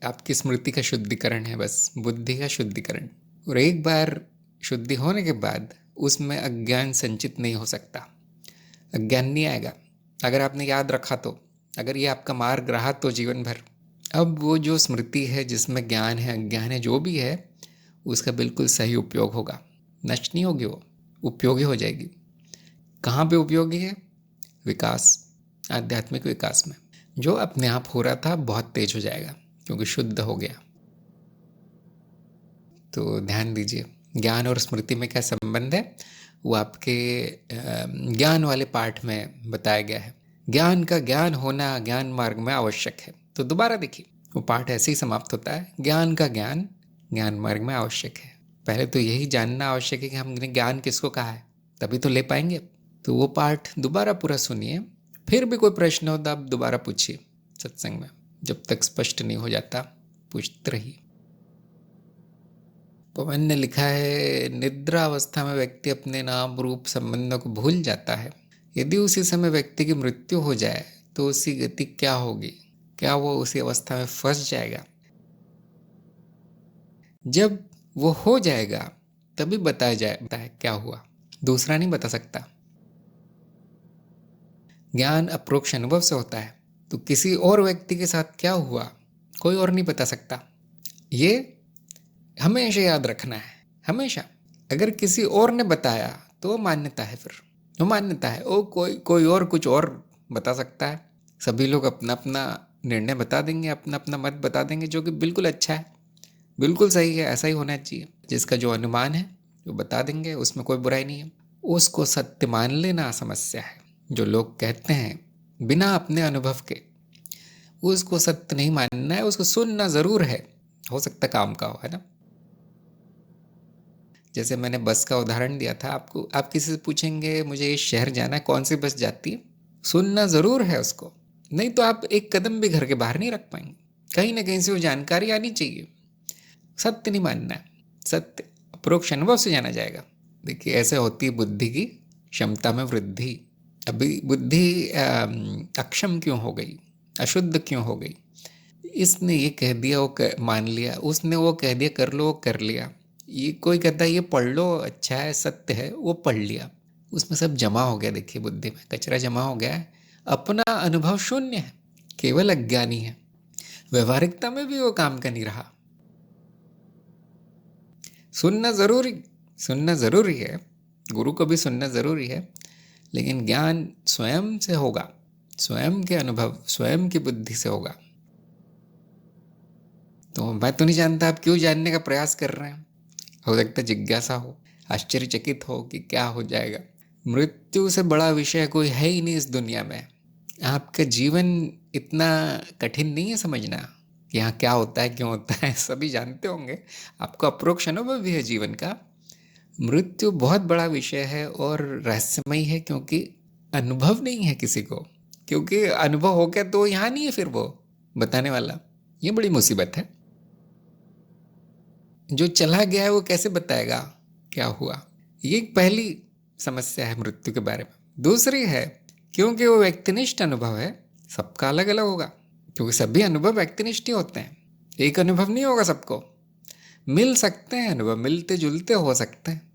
आपकी स्मृति का शुद्धिकरण है, बस बुद्धि का शुद्धिकरण। और एक बार शुद्धि होने के बाद उसमें अज्ञान संचित नहीं हो सकता, अज्ञान नहीं आएगा। अगर आपने याद रखा तो, अगर ये आपका मार्ग रहा तो जीवन भर, अब वो जो स्मृति है जिसमें ज्ञान है अज्ञान है जो भी है, उसका बिल्कुल सही उपयोग होगा, नष्ट नहीं होगी, वो उपयोगी हो जाएगी। कहाँ पे उपयोगी है? विकास, आध्यात्मिक विकास में। जो अपने आप हो रहा था बहुत तेज हो जाएगा क्योंकि शुद्ध हो गया। तो ध्यान दीजिए, ज्ञान और स्मृति में क्या संबंध है वो आपके ज्ञान वाले पाठ में बताया गया है। ज्ञान का ज्ञान होना ज्ञान मार्ग में आवश्यक है। तो दोबारा देखिए, वो पाठ ऐसे ही समाप्त होता है, ज्ञान का ज्ञान ज्ञान मार्ग में आवश्यक है। पहले तो यही जानना आवश्यक है कि हमने ज्ञान किसको कहा है, तभी तो ले पाएंगे। तो वो पाठ दोबारा पूरा सुनिए, फिर भी कोई प्रश्न हो तो आप दोबारा पूछिए सत्संग में, जब तक स्पष्ट नहीं हो जाता पूछते रहिए। पवन ने लिखा है, निद्रा अवस्था में व्यक्ति अपने नाम रूप संबंधों को भूल जाता है। यदि उसी समय व्यक्ति की मृत्यु हो जाए तो उसकी गति क्या होगी? क्या वो उसी अवस्था में फंस जाएगा? जब वो हो जाएगा तभी बताया जाए क्या हुआ, दूसरा नहीं बता सकता। ज्ञान अप्रोक्ष अनुभव से होता है, तो किसी और व्यक्ति के साथ क्या हुआ कोई और नहीं बता सकता। ये हमेशा याद रखना है, हमेशा। अगर किसी और ने बताया तो वो मान्यता है, फिर वो मान्यता है। ओ कोई और कुछ और बता सकता है। सभी लोग अपना अपना निर्णय बता देंगे, अपना अपना मत बता देंगे, जो कि बिल्कुल अच्छा है, बिल्कुल सही है, ऐसा ही होना चाहिए। जिसका जो अनुमान है वो बता देंगे, उसमें कोई बुराई नहीं है। उसको सत्य मान लेना समस्या है। जो लोग कहते हैं बिना अपने अनुभव के, उसको सत्य नहीं मानना है, उसको सुनना ज़रूर है, हो सकता काम का हो, है ना। जैसे मैंने बस का उदाहरण दिया था आपको, आप किसी से पूछेंगे मुझे इस शहर जाना है, कौन सी बस जाती है, सुनना ज़रूर है उसको, नहीं तो आप एक कदम भी घर के बाहर नहीं रख पाएंगे। कहीं ना कहीं से वो जानकारी आनी चाहिए। सत्य नहीं मानना है, सत्य अप्रोक्ष अनुभव से जाना जाएगा। देखिए ऐसे होती है बुद्धि की क्षमता में वृद्धि। अभी बुद्धि अक्षम क्यों हो गई, अशुद्ध क्यों हो गई? इसने ये कह दिया वो मान लिया, उसने वो कह दिया कर लो वो कर लिया। ये कोई कहता है ये पढ़ लो अच्छा है सत्य है, वो पढ़ लिया, उसमें सब जमा हो गया। देखिए बुद्धि में कचरा जमा हो गया है, अपना अनुभव शून्य है, केवल अज्ञानी है। व्यवहारिकता में भी वो काम का नहीं रहा। सुनना ज़रूरी है, गुरु को भी सुनना ज़रूरी है, लेकिन ज्ञान स्वयं से होगा, स्वयं के अनुभव स्वयं की बुद्धि से होगा। तो मैं तो नहीं जानता आप क्यों जानने का प्रयास कर रहे हैं। हो सकता है जिज्ञासा हो, आश्चर्यचकित हो कि क्या हो जाएगा। मृत्यु से बड़ा विषय कोई है ही नहीं इस दुनिया में। आपका जीवन इतना कठिन नहीं है समझना कि यहाँ क्या होता है क्यों होता है, सभी जानते होंगे, आपको अप्रोक्ष अनुभव भी है जीवन का। मृत्यु बहुत बड़ा विषय है और रहस्यमयी है, क्योंकि अनुभव नहीं है किसी को, क्योंकि अनुभव हो गया तो यहाँ नहीं है फिर वो बताने वाला। ये बड़ी मुसीबत है। जो चला गया है वो कैसे बताएगा क्या हुआ? ये पहली समस्या है मृत्यु के बारे में। दूसरी है क्योंकि वो व्यक्तिनिष्ठ अनुभव है, सबका अलग अलग होगा, क्योंकि सभी अनुभव व्यक्तिनिष्ठ ही होते हैं, एक अनुभव नहीं होगा सबको। मिल सकते हैं अनुभव, मिलते जुलते हो सकते हैं,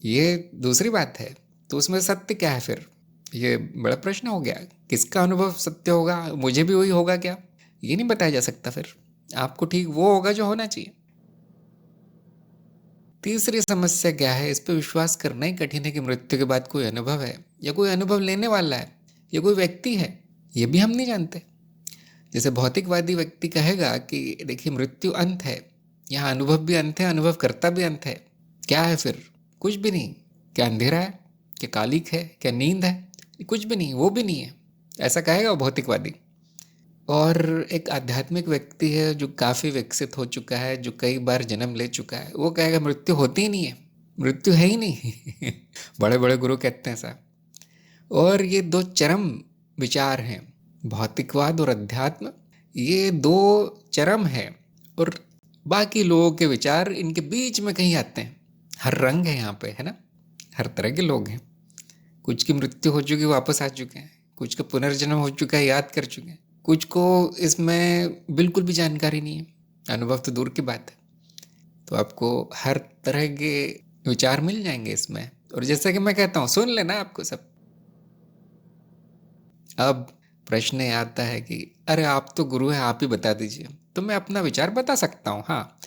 ये दूसरी बात है। तो उसमें सत्य क्या है फिर? ये बड़ा प्रश्न हो गया, किसका अनुभव सत्य होगा? मुझे भी वही होगा क्या? ये नहीं बताया जा सकता। फिर आपको ठीक वो होगा जो होना चाहिए। तीसरी समस्या क्या है, इस पर विश्वास करना ही कठिन है कि मृत्यु के बाद कोई अनुभव है, या कोई अनुभव लेने वाला है, या कोई व्यक्ति है, ये भी हम नहीं जानते। जैसे भौतिकवादी व्यक्ति कहेगा कि देखिए मृत्यु अंत है, यहाँ अनुभव भी अंत है, अनुभवकर्ता भी अंत है। क्या है फिर? कुछ भी नहीं। क्या अंधेरा है, क्या कालिक है, क्या नींद है? कुछ भी नहीं, वो भी नहीं है, ऐसा कहेगा वो भौतिकवादी। और एक आध्यात्मिक व्यक्ति है जो काफ़ी विकसित हो चुका है, जो कई बार जन्म ले चुका है, वो कहेगा मृत्यु होती ही नहीं है, मृत्यु है ही नहीं। बड़े बड़े गुरु कहते हैं ऐसा। और ये दो चरम विचार हैं, भौतिकवाद और अध्यात्म, ये दो चरम हैं। और बाकी लोगों के विचार इनके बीच में कहीं आते हैं। हर रंग है यहाँ पे, है ना, हर तरह के लोग हैं। कुछ की मृत्यु हो चुकी वापस आ चुके हैं, कुछ का पुनर्जन्म हो चुका है याद कर चुके हैं, कुछ को इसमें बिल्कुल भी जानकारी नहीं है, अनुभव तो दूर की बात है। तो आपको हर तरह के विचार मिल जाएंगे इसमें। और जैसा कि मैं कहता हूँ, सुन लेना आपको सब। अब प्रश्न ये आता है कि अरे आप तो गुरु हैं, आप ही बता दीजिए। तो मैं अपना विचार बता सकता हूँ। हाँ,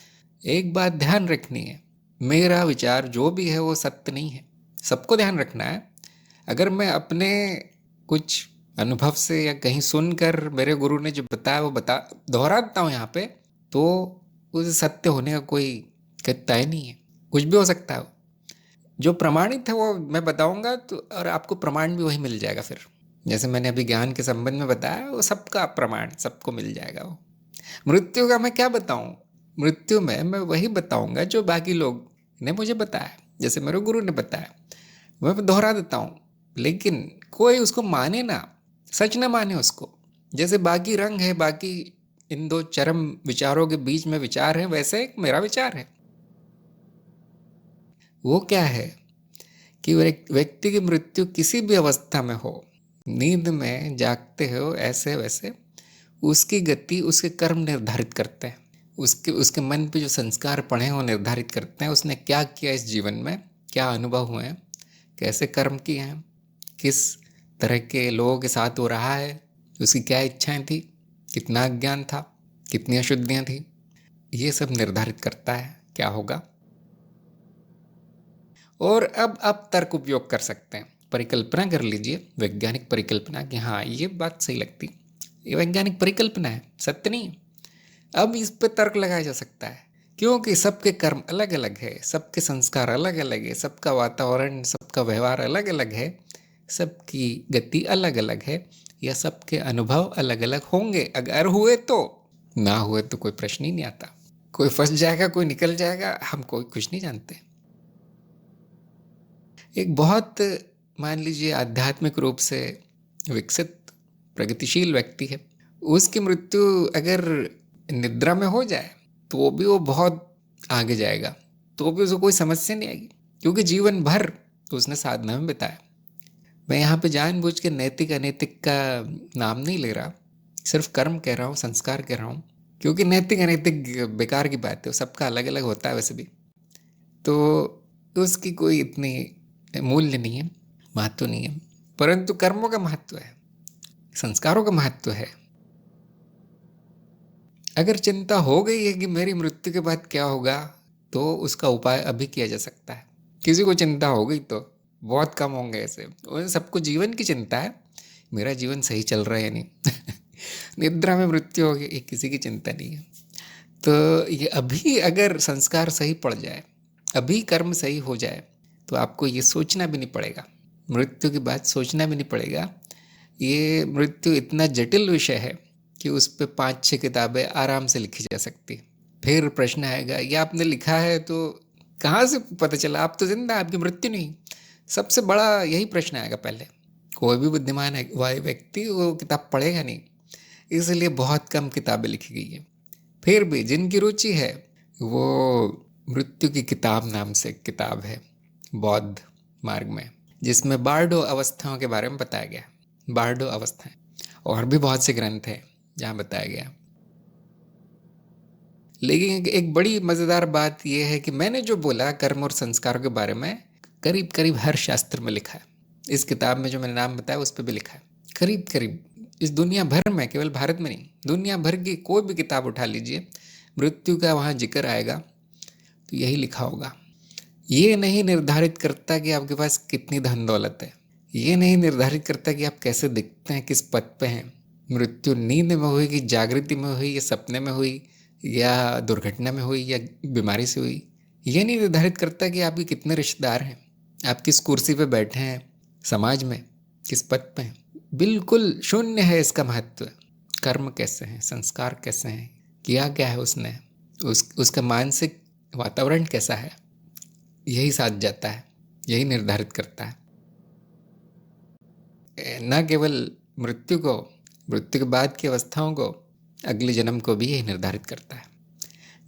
एक बात ध्यान रखनी है, मेरा विचार जो भी है वो सत्य नहीं है। सबको ध्यान रखना है। अगर मैं अपने कुछ अनुभव से या कहीं सुनकर मेरे गुरु ने जो बताया वो बता दोहरा देता हूँ यहाँ पे, तो उस सत्य होने का कोई तय नहीं है, कुछ भी हो सकता है। जो प्रमाणित है वो मैं बताऊंगा, तो और आपको प्रमाण भी वही मिल जाएगा। फिर जैसे मैंने अभी ज्ञान के संबंध में बताया, वो सबका प्रमाण सबको मिल जाएगा। वो मृत्यु का मैं क्या बताऊं? मृत्यु में मैं वही बताऊंगा जो बाकी लोग ने मुझे बताया, जैसे मेरे गुरु ने बताया, मैं दोहरा देता हूँ। लेकिन कोई उसको माने ना, सच ना माने उसको। जैसे बाकी रंग है, बाकी इन दो चरम विचारों के बीच में विचार है, वैसे एक मेरा विचार है। वो क्या है कि व्यक्ति की मृत्यु किसी भी अवस्था में हो, नींद में जागते हो, ऐसे वैसे, उसकी गति उसके कर्म निर्धारित करते हैं। उसके उसके मन पे जो संस्कार पड़े हैं वो निर्धारित करते हैं उसने क्या किया इस जीवन में, क्या अनुभव हुए हैं, कैसे कर्म किए हैं, किस तरह के लोगों के साथ हो रहा है, उसकी क्या इच्छाएं थी, कितना ज्ञान था, कितनी अशुद्धियाँ थी, ये सब निर्धारित करता है क्या होगा। और अब आप तर्क उपयोग कर सकते हैं, परिकल्पना कर लीजिए, वैज्ञानिक परिकल्पना कि हाँ ये बात सही लगती, ये वैज्ञानिक परिकल्पना है, सत्य नहीं है। अब इस पे तर्क लगाया जा सकता है, क्योंकि सबके कर्म अलग अलग है, सबके संस्कार अलग अलग है, सबका वातावरण, सबका व्यवहार अलग अलग है, सबकी गति अलग अलग है, या सबके अनुभव अलग अलग होंगे। अगर हुए तो, ना हुए तो कोई प्रश्न ही नहीं आता। कोई फंस जाएगा, कोई निकल जाएगा, हम कोई कुछ नहीं जानते। एक बहुत, मान लीजिए, आध्यात्मिक रूप से विकसित प्रगतिशील व्यक्ति है, उसकी मृत्यु अगर निद्रा में हो जाए तो भी वो बहुत आगे जाएगा, तो भी उसको कोई समस्या नहीं आएगी, क्योंकि जीवन भर उसने साधना में बिताया। मैं यहाँ पे जानबूझ के नैतिक अनैतिक का नाम नहीं ले रहा, सिर्फ कर्म कह रहा हूँ, संस्कार कह रहा हूँ, क्योंकि नैतिक अनैतिक बेकार की बात है, सबका अलग अलग होता है वैसे भी। तो उसकी कोई इतनी मूल्य नहीं है, महत्व नहीं है, परंतु कर्मों का महत्व है, संस्कारों का महत्व है। अगर चिंता हो गई है कि मेरी मृत्यु के बाद क्या होगा, तो उसका उपाय अभी किया जा सकता है। किसी को चिंता हो गई तो बहुत कम होंगे ऐसे, उन सबको जीवन की चिंता है, मेरा जीवन सही चल रहा है या नहीं। निद्रा में मृत्यु हो गई, ये किसी की चिंता नहीं है। तो ये अभी अगर संस्कार सही पड़ जाए, अभी कर्म सही हो जाए, तो आपको ये सोचना भी नहीं पड़ेगा, मृत्यु की बात सोचना भी नहीं पड़ेगा। ये मृत्यु इतना जटिल विषय है कि उस पर 5-6 किताबें आराम से लिखी जा सकती। फिर प्रश्न आएगा, ये आपने लिखा है तो कहाँ से पता चला, आप तो जिंदा, आपकी मृत्यु नहीं। सबसे बड़ा यही प्रश्न आएगा पहले। कोई भी बुद्धिमान व्यक्ति वो किताब पढ़ेगा नहीं, इसलिए बहुत कम किताबें लिखी गई हैं। फिर भी जिनकी रुचि है, वो मृत्यु की किताब नाम से एक किताब है बौद्ध मार्ग में, जिसमें 12 अवस्थाओं के बारे में बताया गया। 12 अवस्थाएं, और भी बहुत से ग्रंथ हैं जहाँ बताया गया। लेकिन एक बड़ी मज़ेदार बात यह है कि मैंने जो बोला कर्म और संस्कारों के बारे में, करीब करीब हर शास्त्र में लिखा है। इस किताब में जो मैंने नाम बताया उस पर भी लिखा है। करीब करीब इस दुनिया भर में, केवल भारत में नहीं, दुनिया भर की कोई भी किताब उठा लीजिए, मृत्यु का वहाँ जिक्र आएगा तो यही लिखा होगा। ये नहीं निर्धारित करता कि आपके पास कितनी धन दौलत है, ये नहीं निर्धारित करता कि आप कैसे दिखते हैं, किस पद पे हैं। मृत्यु नींद में हुई कि जागृति में हुई, या सपने में हुई, या दुर्घटना में हुई, या बीमारी से हुई, ये नहीं निर्धारित करता कि आपके कितने रिश्तेदार हैं, आप किस कुर्सी पे बैठे हैं समाज में, किस पद पे हैं। बिल्कुल शून्य है इसका महत्व। कर्म कैसे हैं, संस्कार कैसे हैं, किया क्या है उसने, उसका मानसिक वातावरण कैसा है, यही साथ जाता है, यही निर्धारित करता है। न केवल मृत्यु को, मृत्यु के बाद की अवस्थाओं को, अगले जन्म को भी यही निर्धारित करता है।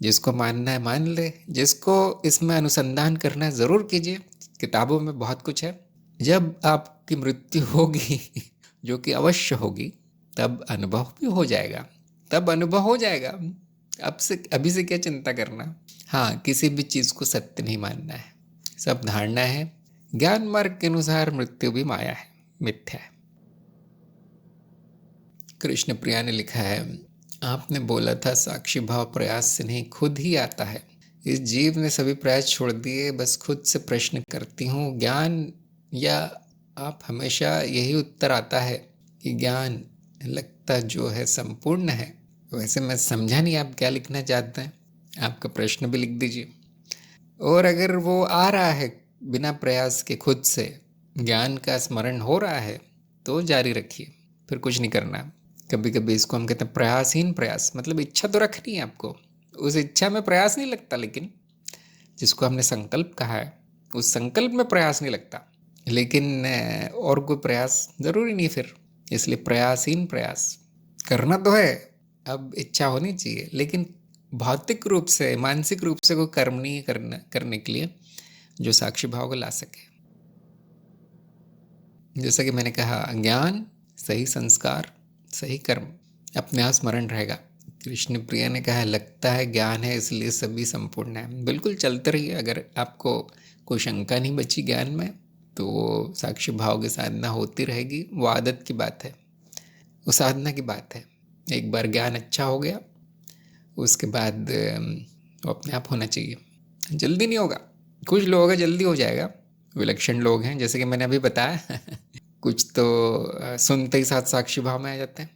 जिसको मानना है मान ले, जिसको इसमें अनुसंधान करना है ज़रूर कीजिए, किताबों में बहुत कुछ है। जब आपकी मृत्यु होगी, जो कि अवश्य होगी, तब अनुभव भी हो जाएगा, तब अनुभव हो जाएगा। अब से अभी से क्या चिंता करना। हाँ, किसी भी चीज़ को सत्य नहीं मानना है, सब धारणा है। ज्ञान मार्ग के अनुसार मृत्यु भी माया है, मिथ्या है। कृष्ण प्रिया ने लिखा है, आपने बोला था साक्षी भाव प्रयास से नहीं खुद ही आता है। इस जीव ने सभी प्रयास छोड़ दिए, बस खुद से प्रश्न करती हूँ ज्ञान, या आप हमेशा यही उत्तर आता है कि ज्ञान लगता जो है संपूर्ण है। वैसे मैं समझा नहीं आप क्या लिखना चाहते हैं, आपका प्रश्न भी लिख दीजिए। और अगर वो आ रहा है बिना प्रयास के खुद से, ज्ञान का स्मरण हो रहा है, तो जारी रखिए, फिर कुछ नहीं करना। कभी कभी इसको हम कहते हैं प्रयासहीन प्रयास, मतलब इच्छा तो रखनी है आपको, उस इच्छा में प्रयास नहीं लगता, लेकिन जिसको हमने संकल्प कहा है उस संकल्प में प्रयास नहीं लगता। लेकिन और कोई प्रयास जरूरी नहीं फिर, इसलिए प्रयासहीन प्रयास करना तो है, अब इच्छा होनी चाहिए, लेकिन भौतिक रूप से मानसिक रूप से कोई कर्म नहीं करने के लिए जो साक्षी भाव को ला सके। जैसा कि मैंने कहा, ज्ञान, सही संस्कार, सही कर्म, अपने आप स्मरण रहेगा। कृष्ण प्रिया ने कहा, लगता है ज्ञान है इसलिए सभी संपूर्ण है। बिल्कुल चलते रहिए, अगर आपको कोई शंका नहीं बची ज्ञान में, तो वो साक्षी भाव की साधना होती रहेगी। वो आदत की बात है, वो साधना की बात है। एक बार ज्ञान अच्छा हो गया, उसके बाद वो अपने आप होना चाहिए, जल्दी नहीं होगा। कुछ लोगों का जल्दी हो जाएगा, विलक्षण लोग हैं, जैसे कि मैंने अभी बताया कुछ तो सुनते ही साथ साक्षी भाव में आ जाते हैं,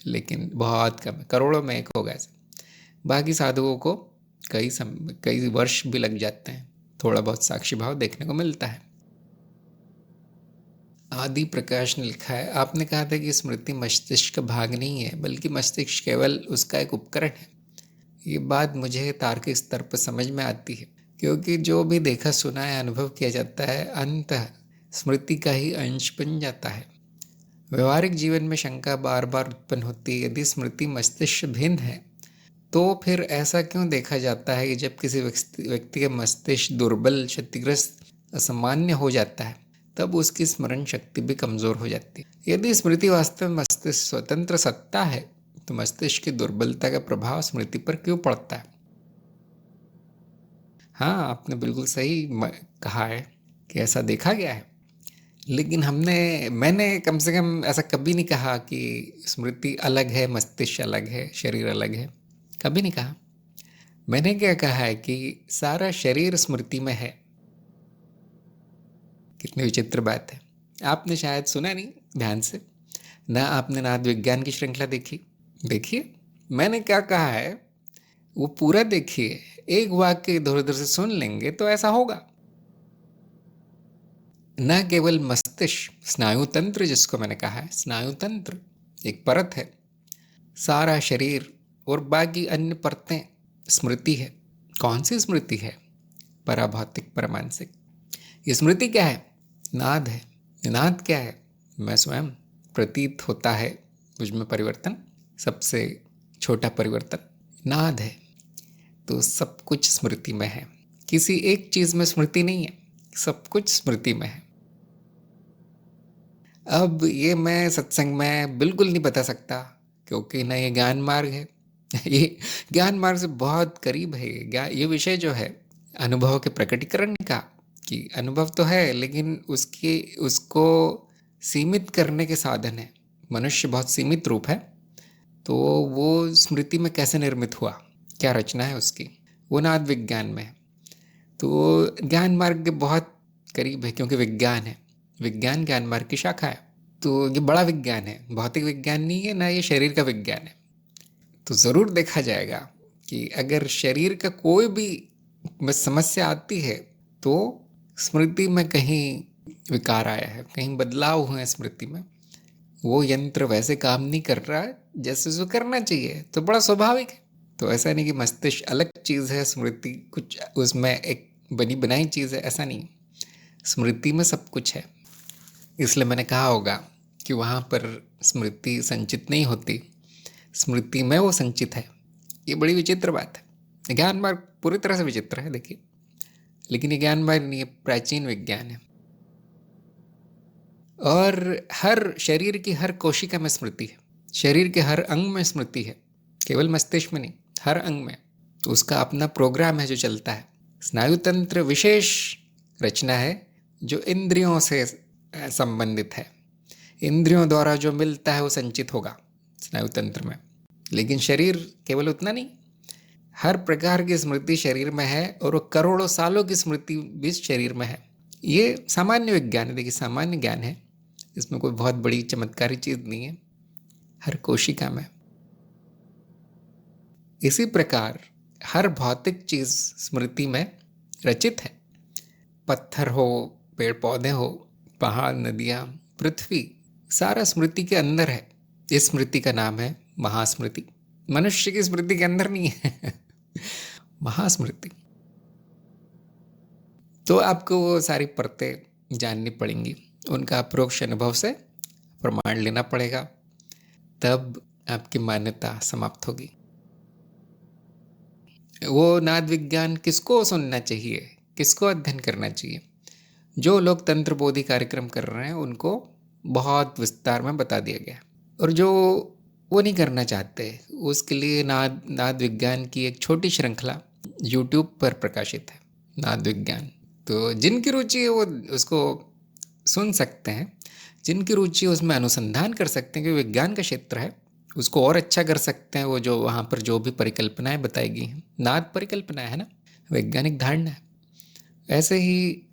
लेकिन बहुत कम है, करोड़ों में एक होगा ऐसे। बाकी साधुओं को कई वर्ष भी लग जाते हैं, थोड़ा बहुत साक्षी भाव देखने को मिलता है। आदि प्रकाश ने लिखा है, आपने कहा था कि स्मृति मस्तिष्क का भाग नहीं है, बल्कि मस्तिष्क केवल उसका एक उपकरण है। ये बात मुझे तार्किक स्तर पर समझ में आती है, क्योंकि जो भी देखा सुना है अनुभव किया जाता है अंततः स्मृति का ही अंश बन जाता है। व्यवहारिक जीवन में शंका बार बार उत्पन्न होती है, यदि स्मृति मस्तिष्क भिन्न है तो फिर ऐसा क्यों देखा जाता है कि जब किसी व्यक्ति का मस्तिष्क दुर्बल, क्षतिग्रस्त, असामान्य हो जाता है, तब उसकी स्मरण शक्ति भी कमजोर हो जाती है। यदि स्मृति वास्तव में मस्तिष्क स्वतंत्र सत्ता है, तो मस्तिष्क की दुर्बलता का प्रभाव स्मृति पर क्यों पड़ता है? हाँ, आपने बिल्कुल सही कहा है कि ऐसा देखा गया है, लेकिन मैंने कम से कम ऐसा कभी नहीं कहा कि स्मृति अलग है, मस्तिष्क अलग है, शरीर अलग है, कभी नहीं कहा। मैंने क्या कहा है कि सारा शरीर स्मृति में है। कितनी विचित्र बात है, आपने शायद सुना नहीं ध्यान से, ना आपने नाद विज्ञान की श्रृंखला देखिए मैंने क्या कहा है वो पूरा देखिए, एक वाक्य इधर उधर से सुन लेंगे तो ऐसा होगा। न केवल मस्तिष्क, स्नायु तंत्र जिसको मैंने कहा है, स्नायु तंत्र एक परत है, सारा शरीर और बाकी अन्य परतें स्मृति है। कौन सी स्मृति है? पराभौतिक, परमानसिक। ये स्मृति क्या है? नाद है। नाद क्या है? मैं स्वयं। प्रतीत होता है मुझ में परिवर्तन, सबसे छोटा परिवर्तन नाद है। तो सब कुछ स्मृति में है, किसी एक चीज में स्मृति नहीं है, सब कुछ स्मृति में है। अब ये मैं सत्संग में बिल्कुल नहीं बता सकता, क्योंकि ना ये ज्ञान मार्ग है ये ज्ञान मार्ग से बहुत करीब है। ये विषय जो है अनुभव के प्रकटीकरण का, कि अनुभव तो है लेकिन उसको सीमित करने के साधन है। मनुष्य बहुत सीमित रूप है, तो वो स्मृति में कैसे निर्मित हुआ, क्या रचना है उसकी, वो नाद विज्ञान में है। तो ज्ञान मार्ग के बहुत करीब है, क्योंकि विज्ञान है, विज्ञान ज्ञान मार्ग की शाखा है। तो ये बड़ा विज्ञान है, भौतिक विज्ञान नहीं है, ना ये शरीर का विज्ञान है। तो ज़रूर देखा जाएगा कि अगर शरीर का कोई भी समस्या आती है तो स्मृति में कहीं विकार आया है, कहीं बदलाव हुए हैं स्मृति में, वो यंत्र वैसे काम नहीं कर रहा है जैसे जो करना चाहिए, तो बड़ा स्वाभाविक है। तो ऐसा नहीं कि मस्तिष्क अलग चीज़ है, स्मृति कुछ उसमें एक बनी बनाई चीज़ है, ऐसा नहीं। स्मृति में सब कुछ है, इसलिए मैंने कहा होगा कि वहाँ पर स्मृति संचित नहीं होती, स्मृति में वो संचित है। ये बड़ी विचित्र बात है। ज्ञान मार्ग पूरी तरह से विचित्र है, देखिए, लेकिन ये ज्ञान मार्ग नहीं, ये प्राचीन विज्ञान है। और हर शरीर की हर कोशिका में स्मृति है, शरीर के हर अंग में स्मृति है, केवल मस्तिष्क में नहीं, हर अंग में। तो उसका अपना प्रोग्राम है जो चलता है। स्नायु तंत्र विशेष रचना है जो इंद्रियों से संबंधित है। इंद्रियों द्वारा जो मिलता है वो संचित होगा स्नायु तंत्र में। लेकिन शरीर केवल उतना नहीं, हर प्रकार की स्मृति शरीर में है, और वो करोड़ों सालों की स्मृति भी शरीर में है। ये सामान्य विज्ञान है, देखिए सामान्य ज्ञान है, इसमें कोई बहुत बड़ी चमत्कारी चीज नहीं है, हर कोशिका में। इसी प्रकार हर भौतिक चीज स्मृति में रचित है। पत्थर हो, पेड़ पौधे हो, पहाड़, नदियां, पृथ्वी, सारा स्मृति के अंदर है। इस स्मृति का नाम है महास्मृति। मनुष्य की स्मृति के अंदर नहीं है महास्मृति। तो आपको वो सारी परतें जाननी पड़ेंगी, उनका अप्रोक्ष अनुभव से प्रमाण लेना पड़ेगा, तब आपकी मान्यता समाप्त होगी। वो नाद विज्ञान किसको सुनना चाहिए, किसको अध्ययन करना चाहिए? जो लोग तंत्र बोधि कार्यक्रम कर रहे हैं उनको बहुत विस्तार में बता दिया गया, और जो वो नहीं करना चाहते उसके लिए नाद विज्ञान की एक छोटी श्रृंखला यूट्यूब पर प्रकाशित है, नाद विज्ञान। तो जिनकी रुचि है वो उसको सुन सकते हैं, जिनकी रुचि उसमें अनुसंधान कर सकते हैं, क्योंकि विज्ञान का क्षेत्र है, उसको और अच्छा कर सकते हैं। वो जो वहाँ पर जो भी परिकल्पनाएं बताई गई हैं, नाद परिकल्पना है ना, वैज्ञानिक धारणा है। ऐसे ही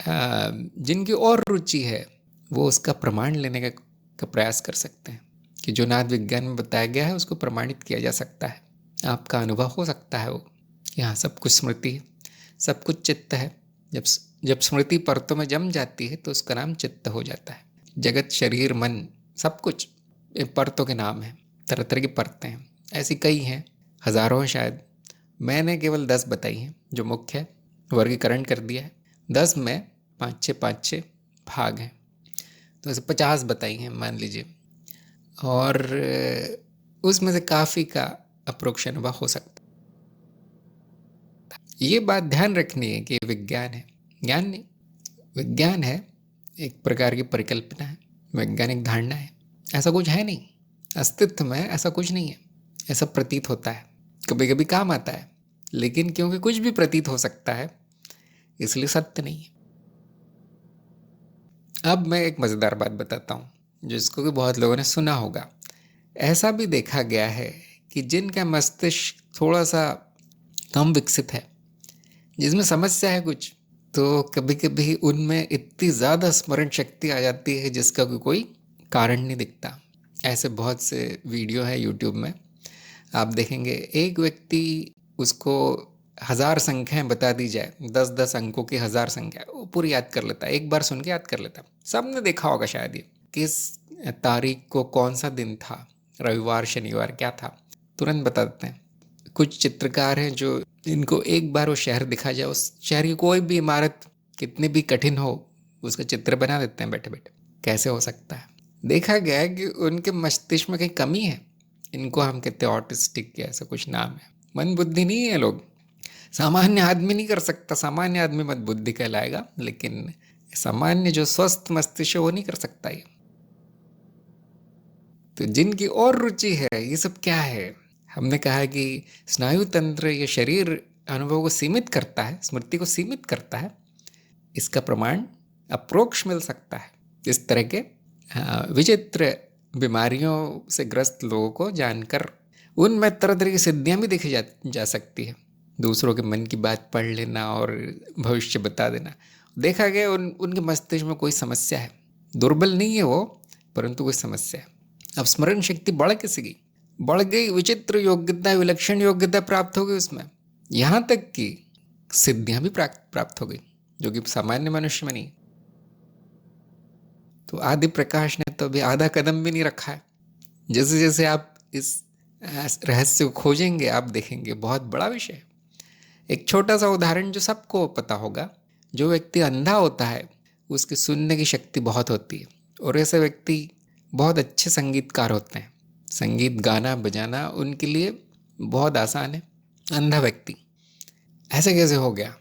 जिनकी और रुचि है वो उसका प्रमाण लेने का प्रयास कर सकते हैं कि जो नाद विज्ञान में बताया गया है उसको प्रमाणित किया जा सकता है। आपका अनुभव हो सकता है वो कि हाँ, सब कुछ स्मृति है, सब कुछ चित्त है। जब स्मृति परतों में जम जाती है तो उसका नाम चित्त हो जाता है। जगत, शरीर, मन, सब कुछ परतों के नाम है। तरह तरह की परतें हैं, ऐसी कई हैं, हजारों शायद। मैंने केवल 10 बताई हैं जो मुख्य है, वर्गीकरण कर दिया है। 10 में 5-6 भाग हैं, तो ऐसे 50 बताई हैं मान लीजिए, और उसमें से काफ़ी का अप्रोक्ष अनुभव हो सकता है। ये बात ध्यान रखनी है कि विज्ञान है, ज्ञान नहीं। विज्ञान है, एक प्रकार की परिकल्पना है, वैज्ञानिक धारणा है। ऐसा कुछ है नहीं, अस्तित्व में ऐसा कुछ नहीं है। ऐसा प्रतीत होता है, कभी कभी काम आता है, लेकिन क्योंकि कुछ भी प्रतीत हो सकता है इसलिए सत्य नहीं है। अब मैं एक मज़ेदार बात बताता हूँ जिसको कि बहुत लोगों ने सुना होगा। ऐसा भी देखा गया है कि जिनका मस्तिष्क थोड़ा सा कम विकसित है, जिसमें समस्या है कुछ, तो कभी कभी उनमें इतनी ज़्यादा स्मरण शक्ति आ जाती है जिसका कोई कारण नहीं दिखता। ऐसे बहुत से वीडियो है यूट्यूब में, आप देखेंगे एक व्यक्ति, उसको 1000 संख्याएं बता दी जाए, 10-10 अंकों की 1000 संख्या, वो पूरी याद कर लेता है, एक बार सुन के याद कर लेता है। सबने देखा होगा शायद ये, किस तारीख को कौन सा दिन था, रविवार, शनिवार, क्या था, तुरंत बता देते हैं। कुछ चित्रकार हैं जो इनको एक बार वो शहर दिखा जाए, उस शहर की कोई भी इमारत कितनी भी कठिन हो, उसका चित्र बना देते हैं बैठे बैठे। कैसे हो सकता है? देखा गया है कि उनके मस्तिष्क में कहीं कमी है। इनको हम कहते हैं ऑटिस्टिक, या ऐसा कुछ नाम है। मन बुद्धि नहीं है लोग, सामान्य आदमी नहीं कर सकता। सामान्य आदमी मत बुद्धि कहलाएगा, लेकिन सामान्य जो स्वस्थ मस्तिष्क है वो नहीं कर सकता ये। तो जिनकी और रुचि है, ये सब क्या है? हमने कहा कि स्नायु तंत्र ये शरीर अनुभव को सीमित करता है, स्मृति को सीमित करता है। इसका प्रमाण अप्रोक्ष मिल सकता है। इस तरह के विचित्र बीमारियों से ग्रस्त लोगों को जानकर उनमें तरह तरह की सिद्धियां भी देखी जा सकती है। दूसरों के मन की बात पढ़ लेना और भविष्य बता देना। देखा गया उनके मस्तिष्क में कोई समस्या है, दुर्बल नहीं है वो, परंतु कोई समस्या है। अब स्मरण शक्ति बढ़ कैसे गई? बढ़ गई, विचित्र योग्यता, विलक्षण योग्यता प्राप्त हो गई उसमें, यहाँ तक कि सिद्धियां भी प्राप्त हो गई जो कि सामान्य मनुष्य में नहीं। तो आदि प्रकाश ने तो अभी आधा कदम भी नहीं रखा है। जैसे जैसे आप इस रहस्य को खोजेंगे आप देखेंगे बहुत बड़ा विषय है। एक छोटा सा उदाहरण जो सबको पता होगा, जो व्यक्ति अंधा होता है उसकी सुनने की शक्ति बहुत होती है, और ऐसे व्यक्ति बहुत अच्छे संगीतकार होते हैं। संगीत गाना बजाना उनके लिए बहुत आसान है। अंधा व्यक्ति ऐसे कैसे हो गया?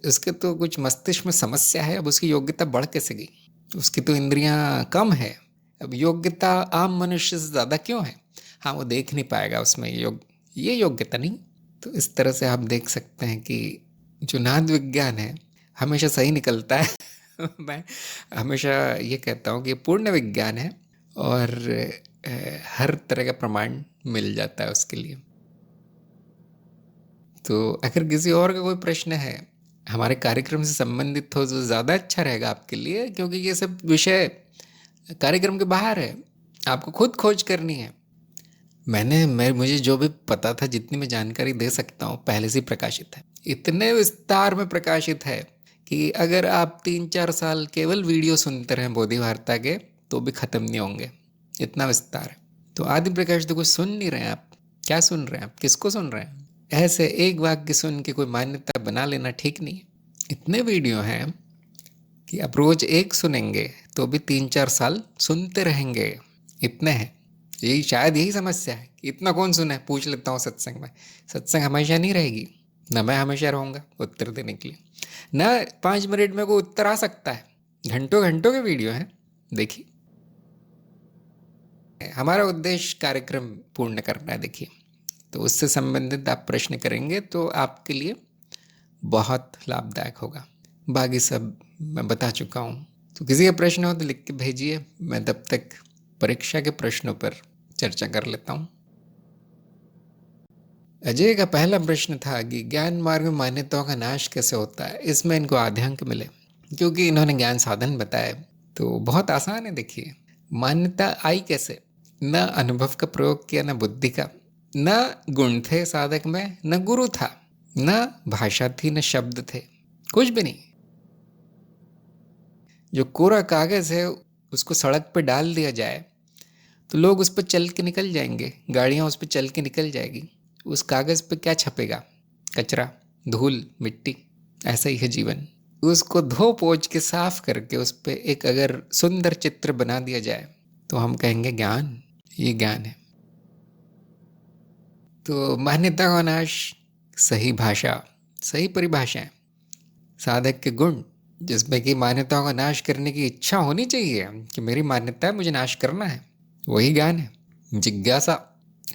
उसके तो कुछ मस्तिष्क में समस्या है। अब उसकी योग्यता बढ़ कैसे गई? उसकी तो इंद्रियां कम है, अब योग्यता आम मनुष्य से ज़्यादा क्यों है? हाँ वो देख नहीं पाएगा उसमें ये योग्यता नहीं। तो इस तरह से आप देख सकते हैं कि जो नाद विज्ञान है हमेशा सही निकलता है। मैं हमेशा ये कहता हूँ कि ये पूर्ण विज्ञान है और हर तरह का प्रमाण मिल जाता है उसके लिए। तो अगर किसी और का कोई प्रश्न है हमारे कार्यक्रम से संबंधित हो तो ज़्यादा अच्छा रहेगा आपके लिए, क्योंकि ये सब विषय कार्यक्रम के बाहर है, आपको खुद खोज करनी है। मुझे जो भी पता था, जितनी मैं जानकारी दे सकता हूँ पहले से प्रकाशित है, इतने विस्तार में प्रकाशित है कि अगर आप 3-4 साल केवल वीडियो सुनते रहें बोधि वार्ता के तो भी ख़त्म नहीं होंगे, इतना विस्तार है। तो आदि प्रकाश तो कुछ सुन नहीं रहे हैं आप, क्या सुन रहे हैं आप, किसको सुन रहे हैं? ऐसे एक वाक्य सुन के कोई मान्यता बना लेना ठीक नहीं है। इतने वीडियो हैं कि आप रोज एक सुनेंगे तो भी 3-4 साल सुनते रहेंगे, इतने हैं। यही शायद यही समस्या है कि इतना कौन सुने। पूछ लेता हूँ सत्संग में, सत्संग हमेशा नहीं रहेगी, न मैं हमेशा रहूँगा उत्तर देने के लिए, न 5 मिनट में कोई उत्तर आ सकता है। घंटों घंटों के वीडियो हैं, देखिए। हमारा उद्देश्य कार्यक्रम पूर्ण करना है, देखिए। तो उससे संबंधित आप प्रश्न करेंगे तो आपके लिए बहुत लाभदायक होगा। बाकी सब मैं बता चुका हूँ। तो किसी का प्रश्न हो तो लिख के भेजिए, मैं तब तक परीक्षा के प्रश्नों पर चर्चा कर लेता हूँ। अजय का पहला प्रश्न था कि ज्ञान मार्ग में मान्यताओं का नाश कैसे होता है, इसमें इनको आधे अंक मिले क्योंकि इन्होंने ज्ञान साधन बताए। तो बहुत आसान है, देखिए। मान्यता आई कैसे? न अनुभव का प्रयोग किया, न बुद्धि का, न गुण थे साधक में, न गुरु था, न भाषा थी, न शब्द थे, कुछ भी नहीं। जो कोरा कागज है उसको सड़क पे डाल दिया जाए तो लोग उस पर चल के निकल जाएंगे, गाड़ियाँ उस पर चल के निकल जाएगी। उस कागज़ पे क्या छपेगा? कचरा, धूल, मिट्टी। ऐसा ही है जीवन। उसको धो पोंछ के साफ करके उस पर एक अगर सुंदर चित्र बना दिया जाए तो हम कहेंगे ज्ञान, ये ज्ञान है। तो मान्यता का नाश, सही भाषा, सही परिभाषाएं, साधक के गुण, जिसमें कि मान्यताओं का नाश करने की इच्छा होनी चाहिए कि मेरी मान्यता है, मुझे नाश करना है, वही ज्ञान है। जिज्ञासा,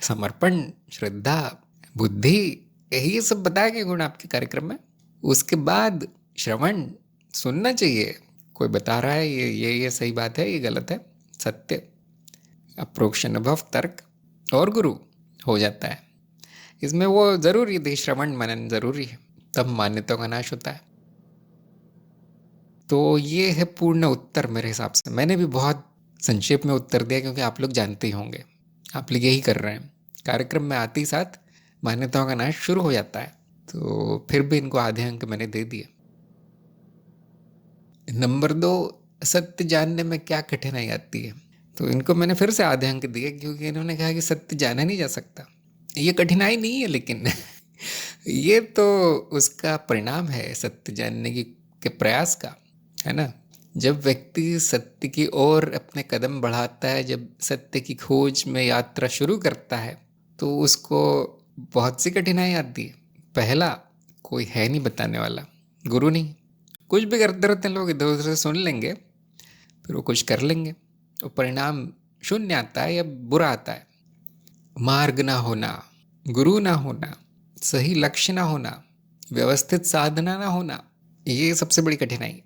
समर्पण, श्रद्धा, बुद्धि, यही सब बताया गया गुण आपके कार्यक्रम में। उसके बाद श्रवण, सुनना चाहिए, कोई बता रहा है ये सही बात है, ये गलत है, सत्य, अप्रोक्ष अनुभव, तर्क और गुरु हो जाता है। इसमें वो जरूरी थी, श्रवण मनन जरूरी है, तब मान्यताओं का नाश होता है। तो ये है पूर्ण उत्तर मेरे हिसाब से। मैंने भी बहुत संक्षेप में उत्तर दिया क्योंकि आप लोग जानते ही होंगे, आप लोग यही कर रहे हैं। कार्यक्रम में आते ही साथ मान्यताओं का नाश शुरू हो जाता है, तो फिर भी इनको आधे अंक मैंने दे दिए। नंबर 2, सत्य जानने में क्या कठिनाई आती है? तो इनको मैंने फिर से आधे अंक दिए क्योंकि इन्होंने कहा कि सत्य जाना नहीं जा सकता। ये कठिनाई नहीं है, लेकिन ये तो उसका परिणाम है सत्य जानने के प्रयास का, है ना। जब व्यक्ति सत्य की ओर अपने कदम बढ़ाता है, जब सत्य की खोज में यात्रा शुरू करता है, तो उसको बहुत सी कठिनाई आती है। पहला, कोई है नहीं बताने वाला, गुरु नहीं। कुछ भी करते रहते हैं लोग, इधर उधर से सुन लेंगे, फिर वो कुछ कर लेंगे, तो परिणाम शून्य आता है या बुरा आता है। मार्ग ना होना, गुरु ना होना, सही लक्ष्य ना होना, व्यवस्थित साधना ना होना, ये सबसे बड़ी कठिनाई।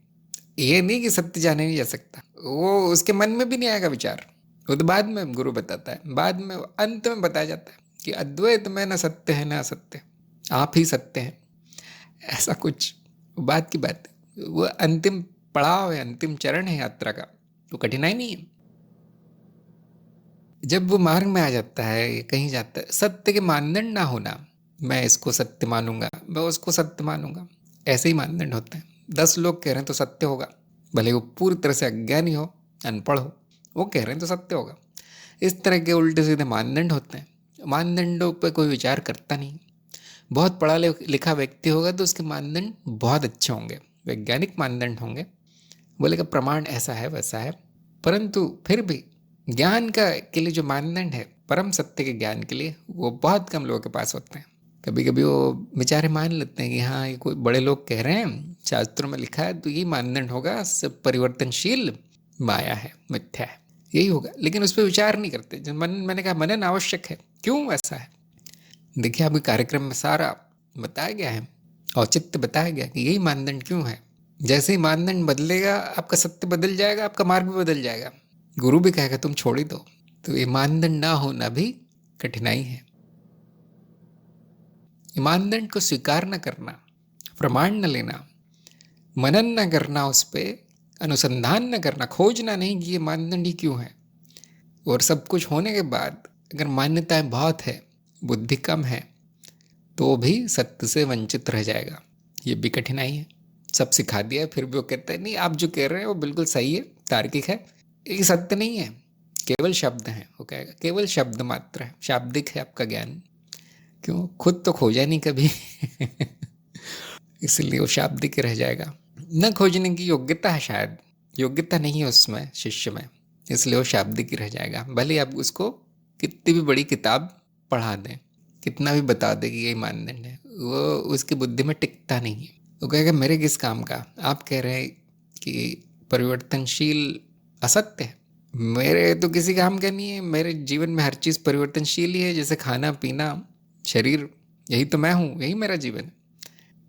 ये नहीं कि सत्य जाने नहीं जा सकता, वो उसके मन में भी नहीं आएगा विचार, वो तो बाद में गुरु बताता है, बाद में अंत में बताया जाता है कि अद्वैत में न सत्य है न असत्य, आप ही सत्य हैं। ऐसा कुछ बात की बात है, वो अंतिम पड़ाव है, अंतिम चरण है यात्रा का, तो कठिनाई नहीं है। जब वो मार्ग में आ जाता है, कहीं जाता है, सत्य के मानदंड ना होना, मैं इसको सत्य मानूंगा, मैं उसको सत्य मानूंगा, ऐसे ही मानदंड होते हैं। 10 लोग कह रहे हैं तो सत्य होगा, भले वो पूरी तरह से अज्ञानी हो, अनपढ़ हो, वो कह रहे हैं तो सत्य होगा। इस तरह के उल्टे सीधे मानदंड होते हैं, मानदंडों पर कोई विचार करता नहीं। बहुत पढ़ा लिखा व्यक्ति होगा तो उसके मानदंड बहुत अच्छे होंगे, वैज्ञानिक मानदंड होंगे, बोलेगा प्रमाण ऐसा है वैसा है, परंतु फिर भी ज्ञान का के लिए जो मानदंड है, परम सत्य के ज्ञान के लिए, वो बहुत कम लोगों के पास होते हैं। कभी कभी वो बेचारे मान लेते हैं कि हाँ ये कोई बड़े लोग कह रहे हैं, शास्त्रों में लिखा है तो ये मानदंड होगा, सब परिवर्तनशील माया है, मिथ्या है। यही होगा, लेकिन उस पर विचार नहीं करते। जब मैंने कहा मनन आवश्यक है, क्यों ऐसा है? देखिए, आपके कार्यक्रम में सारा बताया गया है, औचित्य बताया गया कि यही मानदंड क्यों है। जैसे ही मानदंड बदलेगा, आपका सत्य बदल जाएगा, आपका मार्ग भी बदल जाएगा। गुरु भी कहेगा तुम छोड़ ही दो। तो ये मानदंड ना होना भी कठिनाई है। ये मानदंड को स्वीकार न करना, प्रमाण न लेना, मनन न करना, उस पर अनुसंधान न करना, खोजना नहीं कि ये मानदंड ही क्यों है। और सब कुछ होने के बाद अगर मान्यताएं बहुत है, बुद्धि कम है, तो भी सत्य से वंचित रह जाएगा। ये भी कठिनाई है। सब सिखा दिया है, फिर भी वो कहते हैं नहीं, आप जो कह रहे हैं वो बिल्कुल सही है, तार्किक है, ये सत्य नहीं है, केवल शब्द है। वो कहेगा केवल शब्द मात्र है, शाब्दिक है आपका ज्ञान। क्यों? खुद तो खोजा नहीं कभी इसलिए वो शाब्दिक रह जाएगा। न खोजने की योग्यता है, शायद योग्यता नहीं है उसमें, शिष्य में, इसलिए वो शाब्दिक ही रह जाएगा। भले आप उसको कितनी भी बड़ी किताब पढ़ा दें, कितना भी बता दें कि यही मानदंड है, वो उसकी बुद्धि में टिकता नहीं है। वो कहेगा मेरे किस काम का? आप कह रहे हैं कि परिवर्तनशील असत्य है, मेरे तो किसी काम का नहीं है। मेरे जीवन में हर चीज़ परिवर्तनशील ही है, जैसे खाना पीना, शरीर, यही तो मैं हूँ, यही मेरा जीवन है।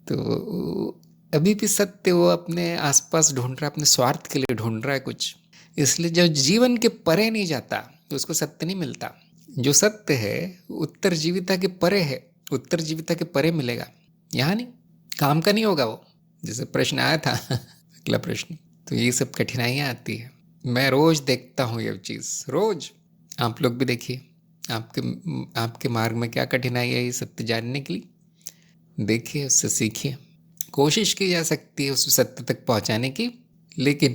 तो अभी भी सत्य वो अपने आसपास ढूंढ रहा है, अपने स्वार्थ के लिए ढूंढ रहा है कुछ। इसलिए जब जीवन के परे नहीं जाता तो उसको सत्य नहीं मिलता। जो सत्य है उत्तर जीविता के परे है, उत्तर जीविता के परे मिलेगा, यहाँ नहीं, काम का नहीं होगा वो। जैसे प्रश्न आया था अगला प्रश्न, तो ये सब कठिनाइयाँ आती है। मैं रोज देखता हूँ ये चीज़, रोज। आप लोग भी देखिए, आपके मार्ग में क्या कठिनाई है ये सत्य जानने के लिए। देखिए, उससे सीखिए। कोशिश की जा सकती है उस सत्य तक पहुंचाने की, लेकिन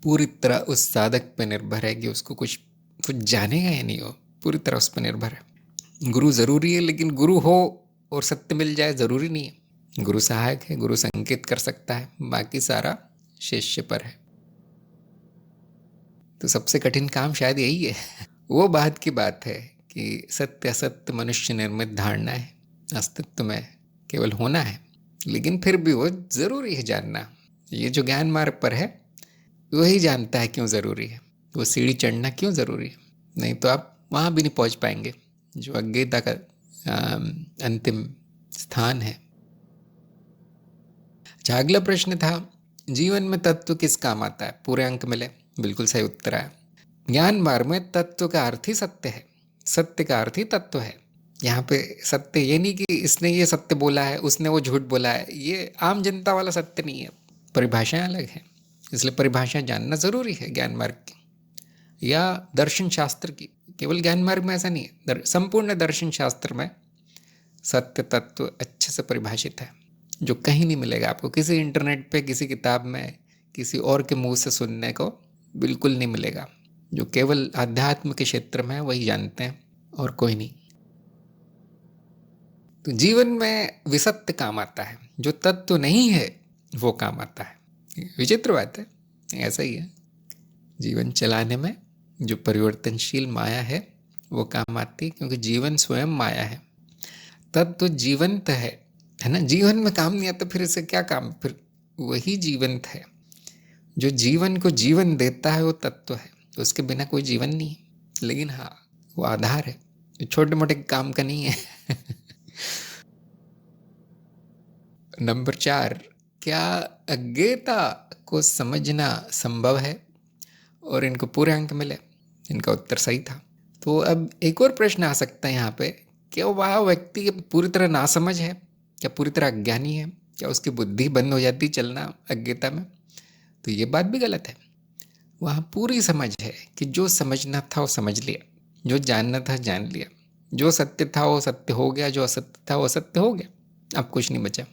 पूरी तरह उस साधक पर निर्भर है कि उसको कुछ जानेगा या नहीं हो, पूरी तरह उस पर निर्भर है। गुरु ज़रूरी है, लेकिन गुरु हो और सत्य मिल जाए ज़रूरी नहीं है। गुरु सहायक है, गुरु संकेत कर सकता है, बाकी सारा शिष्य पर है। तो सबसे कठिन काम शायद यही है। वो बात की बात है कि सत्य असत्य मनुष्य निर्मित धारणा है, अस्तित्व में केवल होना है, लेकिन फिर भी वो ज़रूरी है जानना। ये जो ज्ञान मार्ग पर है वही जानता है क्यों ज़रूरी है, वो सीढ़ी चढ़ना क्यों ज़रूरी है। नहीं तो आप वहाँ भी नहीं पहुँच पाएंगे जो अज्ञेयता का अंतिम स्थान है। अच्छा, अगला प्रश्न था जीवन में तत्व किस काम आता है? पूरे अंक मिले, बिल्कुल सही उत्तर आया। ज्ञान मार्ग में तत्व का अर्थ ही सत्य है, सत्य का अर्थ ही तत्व है। यहाँ पे सत्य ये नहीं कि इसने ये सत्य बोला है, उसने वो झूठ बोला है, ये आम जनता वाला सत्य नहीं है, परिभाषाएं अलग हैं। इसलिए परिभाषा जानना ज़रूरी है ज्ञान मार्ग की या दर्शन शास्त्र की। केवल ज्ञान मार्ग में ऐसा नहीं है, संपूर्ण दर्शन शास्त्र में सत्य तत्व अच्छे से परिभाषित है, जो कहीं नहीं मिलेगा आपको, किसी इंटरनेट पे, किसी किताब में, किसी और के मुंह से सुनने को बिल्कुल नहीं मिलेगा। जो केवल आध्यात्म के क्षेत्र में है वही जानते हैं और कोई नहीं। तो जीवन में विसत्य काम आता है, जो तत्व नहीं है वो काम आता है। विचित्र बात है, ऐसा ही है। जीवन चलाने में जो परिवर्तनशील माया है वो काम आती है, क्योंकि जीवन स्वयं माया है। तत्व जीवंत है ना। जीवन में काम नहीं आता, फिर इससे क्या काम? फिर वही जीवंत है, जो जीवन को जीवन देता है वो तत्व है, तो उसके बिना कोई जीवन नहीं है। लेकिन हाँ, वो आधार है, छोटे मोटे काम का नहीं है। नंबर 4, क्या अज्ञेयता को समझना संभव है? और इनको पूरे अंक मिले, इनका उत्तर सही था। तो अब एक और प्रश्न आ सकता है यहाँ पे, क्या वह व्यक्ति पूरी तरह नासमझ है, क्या पूरी तरह अज्ञानी है, क्या उसकी बुद्धि बंद हो जाती चलना अज्ञेयता में? तो ये बात भी गलत है। वहाँ पूरी समझ है कि जो समझना था वो समझ लिया, जो जानना था जान लिया, जो सत्य था वो सत्य हो गया, जो असत्य था वो असत्य हो गया, अब कुछ नहीं बचा।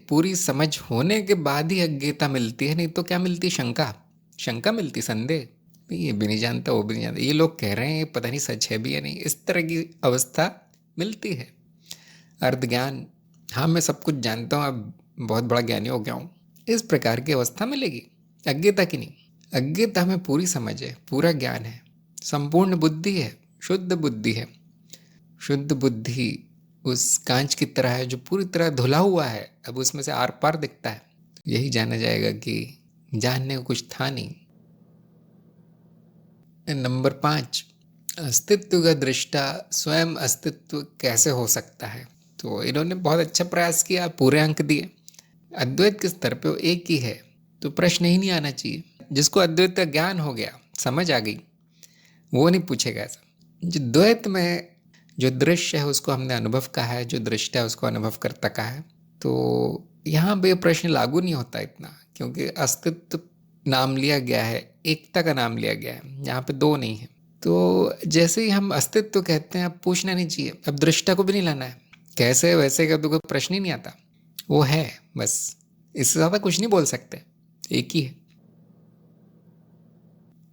पूरी समझ होने के बाद ही अज्ञेयता मिलती है, नहीं तो क्या मिलती? शंका मिलती, संदेह, ये भी नहीं जानता, वो भी नहीं जानता, ये लोग कह रहे हैं पता नहीं सच है भी या नहीं, इस तरह की अवस्था मिलती है। अर्ध ज्ञान, हाँ मैं सब कुछ जानता हूँ, अब बहुत बड़ा ज्ञानी हो गया हूँ, इस प्रकार की अवस्था मिलेगी, अज्ञेयता की नहीं। अज्ञेयता में पूरी समझ है, पूरा ज्ञान है, संपूर्ण बुद्धि है, शुद्ध बुद्धि है। शुद्ध बुद्धि उस कांच की तरह है जो पूरी तरह धुला हुआ है, अब उसमें से आर पार दिखता है। तो यही जाना जाएगा कि जानने को कुछ था नहीं, नंबर 5, अस्तित्व का दृष्टा स्वयं अस्तित्व कैसे हो सकता है। तो इन्होंने बहुत अच्छा प्रयास किया, पूरे अंक दिए। अद्वैत के स्तर पे वो एक ही है, तो प्रश्न ही नहीं आना चाहिए। जिसको अद्वैत का ज्ञान हो गया, समझ आ गई, वो नहीं पूछेगा ऐसा। जो द्वैत में जो दृश्य है उसको हमने अनुभव कहा है, जो दृष्टा है उसको अनुभव करता कहा है। तो यहाँ पे प्रश्न लागू नहीं होता इतना, क्योंकि अस्तित्व नाम लिया गया है, एकता का नाम लिया गया है, यहाँ पे दो नहीं है। तो जैसे ही हम अस्तित्व कहते हैं, अब पूछना नहीं चाहिए, अब दृष्टा को भी नहीं लाना है, कैसे वैसे का तो कोई प्रश्न ही नहीं आता, वो है बस, इससे ज़्यादा कुछ नहीं बोल सकते, एक ही है।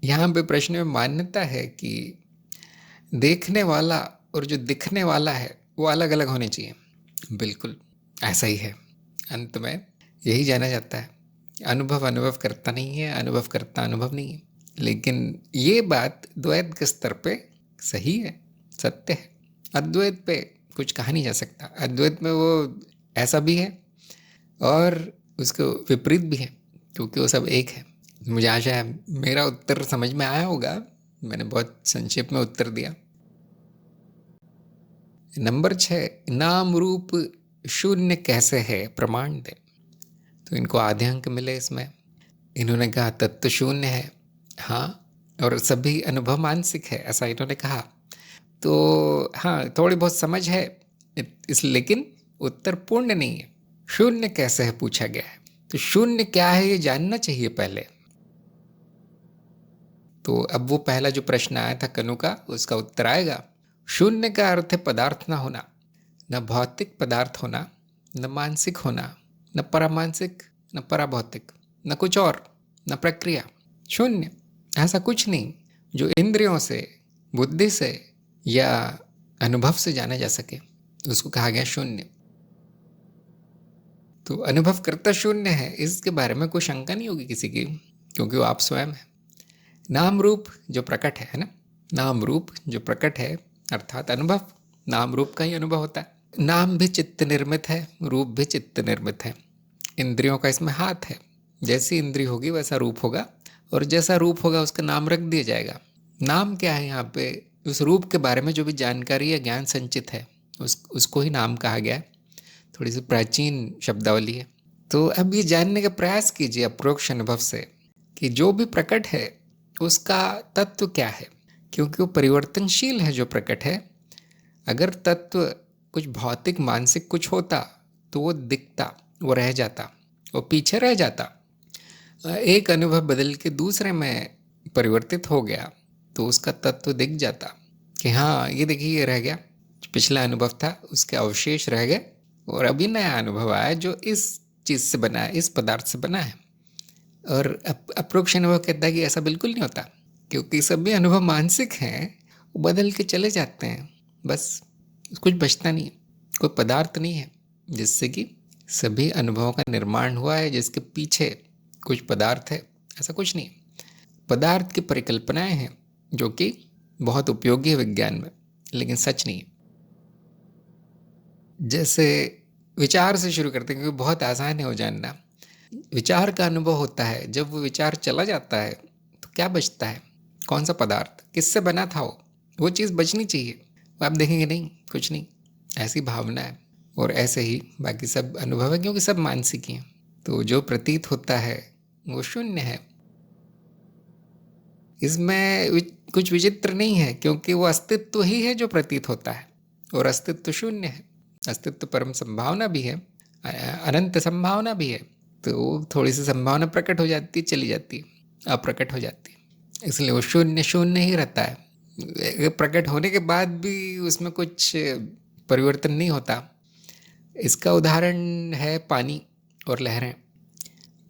यहाँ पे प्रश्न में मान्यता है कि देखने वाला और जो दिखने वाला है वो अलग अलग होने चाहिए। बिल्कुल ऐसा ही है। अंत में यही जाना जाता है, अनुभव अनुभव करता नहीं है, अनुभव करता अनुभव नहीं है। लेकिन ये बात द्वैत के स्तर पे सही है, सत्य है। अद्वैत पे कुछ कहा नहीं जा सकता। अद्वैत में वो ऐसा भी है और उसको विपरीत भी है, क्योंकि वो सब एक है। मुझे आशा है मेरा उत्तर समझ में आया होगा, मैंने बहुत संक्षेप में उत्तर दिया। नंबर 6, नाम रूप शून्य कैसे है, प्रमाण दे। तो इनको आधे अंक मिले इसमें। इन्होंने कहा तत्व शून्य है, हाँ, और सभी अनुभव मानसिक है, ऐसा इन्होंने कहा। तो हाँ, थोड़ी बहुत समझ है इस, लेकिन उत्तर पूर्ण नहीं है। शून्य कैसे है पूछा गया है, तो शून्य क्या है ये जानना चाहिए पहले। तो अब वो पहला जो प्रश्न आया था कनु का, उसका उत्तर आएगा। शून्य का अर्थ है पदार्थ ना होना, न भौतिक पदार्थ होना, न मानसिक होना, न परामानसिक, न पराभौतिक, न कुछ और, न प्रक्रिया। शून्य, ऐसा कुछ नहीं जो इंद्रियों से, बुद्धि से या अनुभव से जाना जा सके, उसको कहा गया शून्य। तो अनुभव करता शून्य है, इसके बारे में कोई शंका नहीं होगी किसी की, क्योंकि वो आप स्वयं है। नाम रूप जो प्रकट है ना, नाम रूप जो प्रकट है अर्थात अनुभव, नाम रूप का ही अनुभव होता है। नाम भी चित्त निर्मित है, रूप भी चित्त निर्मित है। इंद्रियों का इसमें हाथ है, जैसी इंद्री होगी वैसा रूप होगा, और जैसा रूप होगा उसका नाम रख दिया जाएगा। नाम क्या है, यहाँ पे उस रूप के बारे में जो भी जानकारी या ज्ञान संचित है उसको ही नाम कहा गया है। थोड़ी सी प्राचीन शब्दावली है। तो अब ये जानने का प्रयास कीजिए अप्रोक्ष अनुभव से कि जो भी प्रकट है उसका तत्व क्या है, क्योंकि वो परिवर्तनशील है जो प्रकट है। अगर तत्व कुछ भौतिक मानसिक कुछ होता तो वो दिखता, वो रह जाता, वो पीछे रह जाता। एक अनुभव बदल के दूसरे में परिवर्तित हो गया तो उसका तत्व दिख जाता कि हाँ ये देखिए ये रह गया, पिछला अनुभव था उसके अवशेष रह गए, और अभी नया अनुभव आया जो इस चीज़ से बना है, इस पदार्थ से बना है। और अप्रोक्ष अनुभव कहता है कि ऐसा बिल्कुल नहीं होता, क्योंकि सभी अनुभव मानसिक हैं, वो बदल के चले जाते हैं, बस कुछ बचता नहीं है, कोई पदार्थ नहीं है जिससे कि सभी अनुभवों का निर्माण हुआ है, जिसके पीछे कुछ पदार्थ है, ऐसा कुछ नहीं। पदार्थ की परिकल्पनाएं हैं जो कि बहुत उपयोगी है विज्ञान में, लेकिन सच नहीं है। जैसे विचार से शुरू करते हैं, क्योंकि बहुत आसान है वो जानना। विचार का अनुभव होता है, जब वो विचार चला जाता है तो क्या बचता है, कौन सा पदार्थ, किससे बना था वो चीज़ बचनी चाहिए। आप देखेंगे नहीं, कुछ नहीं, ऐसी भावना है। और ऐसे ही बाकी सब अनुभव है, क्योंकि सब मानसिक ही हैं। तो जो प्रतीत होता है वो शून्य है, इसमें कुछ विचित्र नहीं है, क्योंकि वो अस्तित्व ही है जो प्रतीत होता है, और अस्तित्व शून्य है। अस्तित्व परम संभावना भी है, अनंत संभावना भी है। तो थोड़ी सी संभावना प्रकट हो जाती है, चली जाती है, अप्रकट हो जाती है, इसलिए वो शून्य शून्य ही रहता है। प्रकट होने के बाद भी उसमें कुछ परिवर्तन नहीं होता। इसका उदाहरण है पानी और लहरें,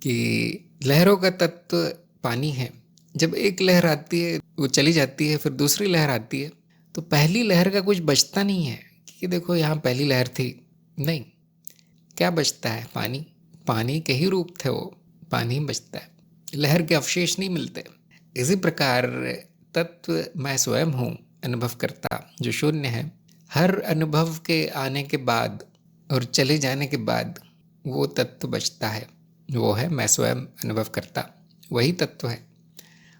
कि लहरों का तत्व पानी है। जब एक लहर आती है वो चली जाती है, फिर दूसरी लहर आती है, तो पहली लहर का कुछ बचता नहीं है कि देखो यहाँ पहली लहर थी, नहीं। क्या बचता है, पानी, पानी के ही रूप थे वो, पानी ही बचता है, लहर के अवशेष नहीं मिलते। इसी प्रकार तत्व मैं स्वयं हूँ, अनुभव करता जो शून्य है। हर अनुभव के आने के बाद और चले जाने के बाद वो तत्व बचता है, वो है मैं स्वयं अनुभव करता, वही तत्व है,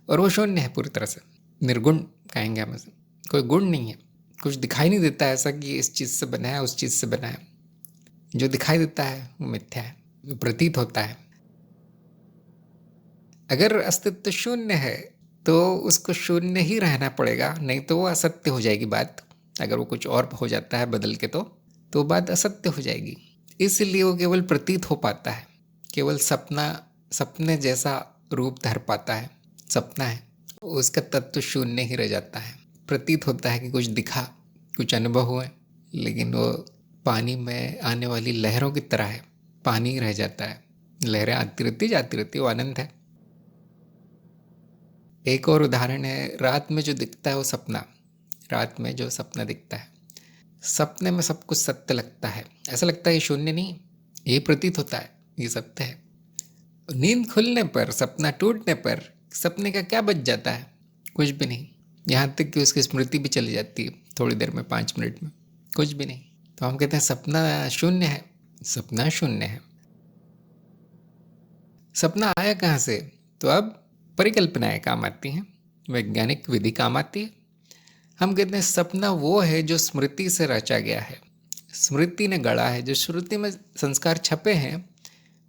और वो शून्य है पूरी तरह से। निर्गुण कहेंगे हम इसे। कोई गुण नहीं है, कुछ दिखाई नहीं देता ऐसा कि इस चीज़ से बना है, उस चीज़ से बना है। जो दिखाई देता है वो मिथ्या है, वो प्रतीत होता है। अगर अस्तित्व शून्य है तो उसको शून्य ही रहना पड़ेगा, नहीं तो वो असत्य हो जाएगी बात। अगर वो कुछ और हो जाता है बदल के तो बात असत्य हो जाएगी। इसलिए वो केवल प्रतीत हो पाता है, केवल सपने जैसा रूप धर पाता है। सपना है, उसका तत्व शून्य ही रह जाता है। प्रतीत होता है कि कुछ दिखा, कुछ अनुभव हुए, लेकिन वो पानी में आने वाली लहरों की तरह है, पानी रह जाता है। लहरें आती रहती जाती रहती, वो आनंद है। एक और उदाहरण है, रात में जो दिखता है वो सपना। रात में जो सपना दिखता है, सपने में सब कुछ सत्य लगता है। ऐसा लगता है ये शून्य नहीं, ये प्रतीत होता है ये सत्य है। नींद खुलने पर, सपना टूटने पर सपने का क्या बच जाता है? कुछ भी नहीं। यहाँ तक कि उसकी स्मृति भी चली जाती है थोड़ी देर में, 5 मिनट में, कुछ भी नहीं। तो हम कहते हैं सपना शून्य है। सपना शून्य है। सपना आया कहाँ से? तो अब परिकल्पनाएं काम आती हैं, वैज्ञानिक विधि काम आती है। हम कहते हैं सपना वो है जो स्मृति से रचा गया है, स्मृति ने गढ़ा है। जो श्रुति में संस्कार छपे हैं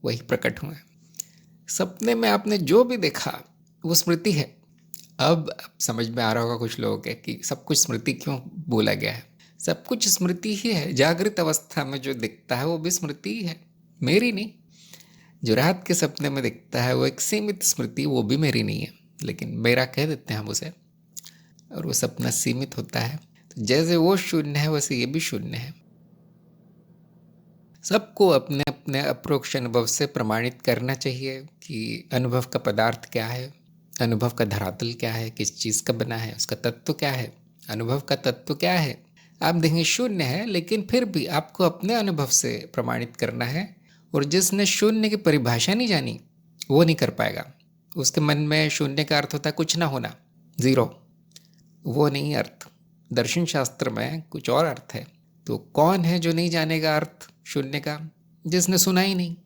वही प्रकट हुए। सपने में आपने जो भी देखा वो स्मृति है। अब समझ में आ रहा होगा कुछ लोगों के कि सब कुछ स्मृति क्यों बोला गया है। सब कुछ स्मृति ही है। जागृत अवस्था में जो दिखता है वो भी स्मृति ही है, मेरी नहीं। जो रात के सपने में दिखता है वो एक सीमित स्मृति, वो भी मेरी नहीं है, लेकिन मेरा कह देते हैं हम उसे। और वो सपना सीमित होता है। तो जैसे वो शून्य है वैसे ये भी शून्य है। सबको अपने अपने अप्रोक्ष अनुभव से प्रमाणित करना चाहिए कि अनुभव का पदार्थ क्या है, अनुभव का धरातल क्या है, किस चीज़ का बना है, उसका तत्व क्या है, अनुभव का तत्व क्या है। आप देखेंगे शून्य है, लेकिन फिर भी आपको अपने अनुभव से प्रमाणित करना है। और जिसने शून्य की परिभाषा नहीं जानी वो नहीं कर पाएगा। उसके मन में शून्य का अर्थ होता है कुछ ना होना, ज़ीरो। वो नहीं अर्थ। दर्शन शास्त्र में कुछ और अर्थ है। तो कौन है जो नहीं जानेगा अर्थ शून्य का? जिसने सुना ही नहीं।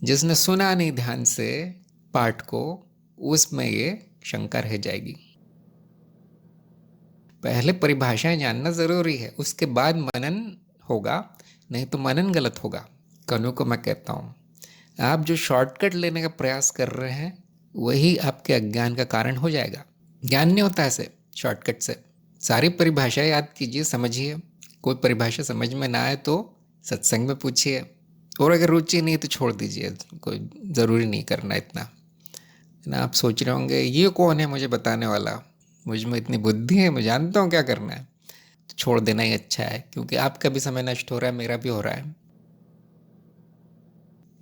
जिसने सुना नहीं ध्यान से पाठ को, उसमें ये शंका रह जाएगी। पहले परिभाषाएं जानना जरूरी है, उसके बाद मनन होगा, नहीं तो मनन गलत होगा। कनु को मैं कहता हूँ, आप जो शॉर्टकट लेने का प्रयास कर रहे हैं वही आपके अज्ञान का कारण हो जाएगा। ज्ञान नहीं होता ऐसे शॉर्टकट से। सारी परिभाषाएं याद कीजिए, समझिए। कोई परिभाषा समझ में ना आए तो सत्संग में पूछिए, और अगर रुचि नहीं तो छोड़ दीजिए, कोई ज़रूरी नहीं करना इतना ना। आप सोच रहे होंगे ये कौन है मुझे बताने वाला, मुझ में इतनी बुद्धि है, मैं जानता हूँ क्या करना है। तो छोड़ देना ही अच्छा है, क्योंकि आपका भी समय नष्ट हो रहा है, मेरा भी हो रहा है।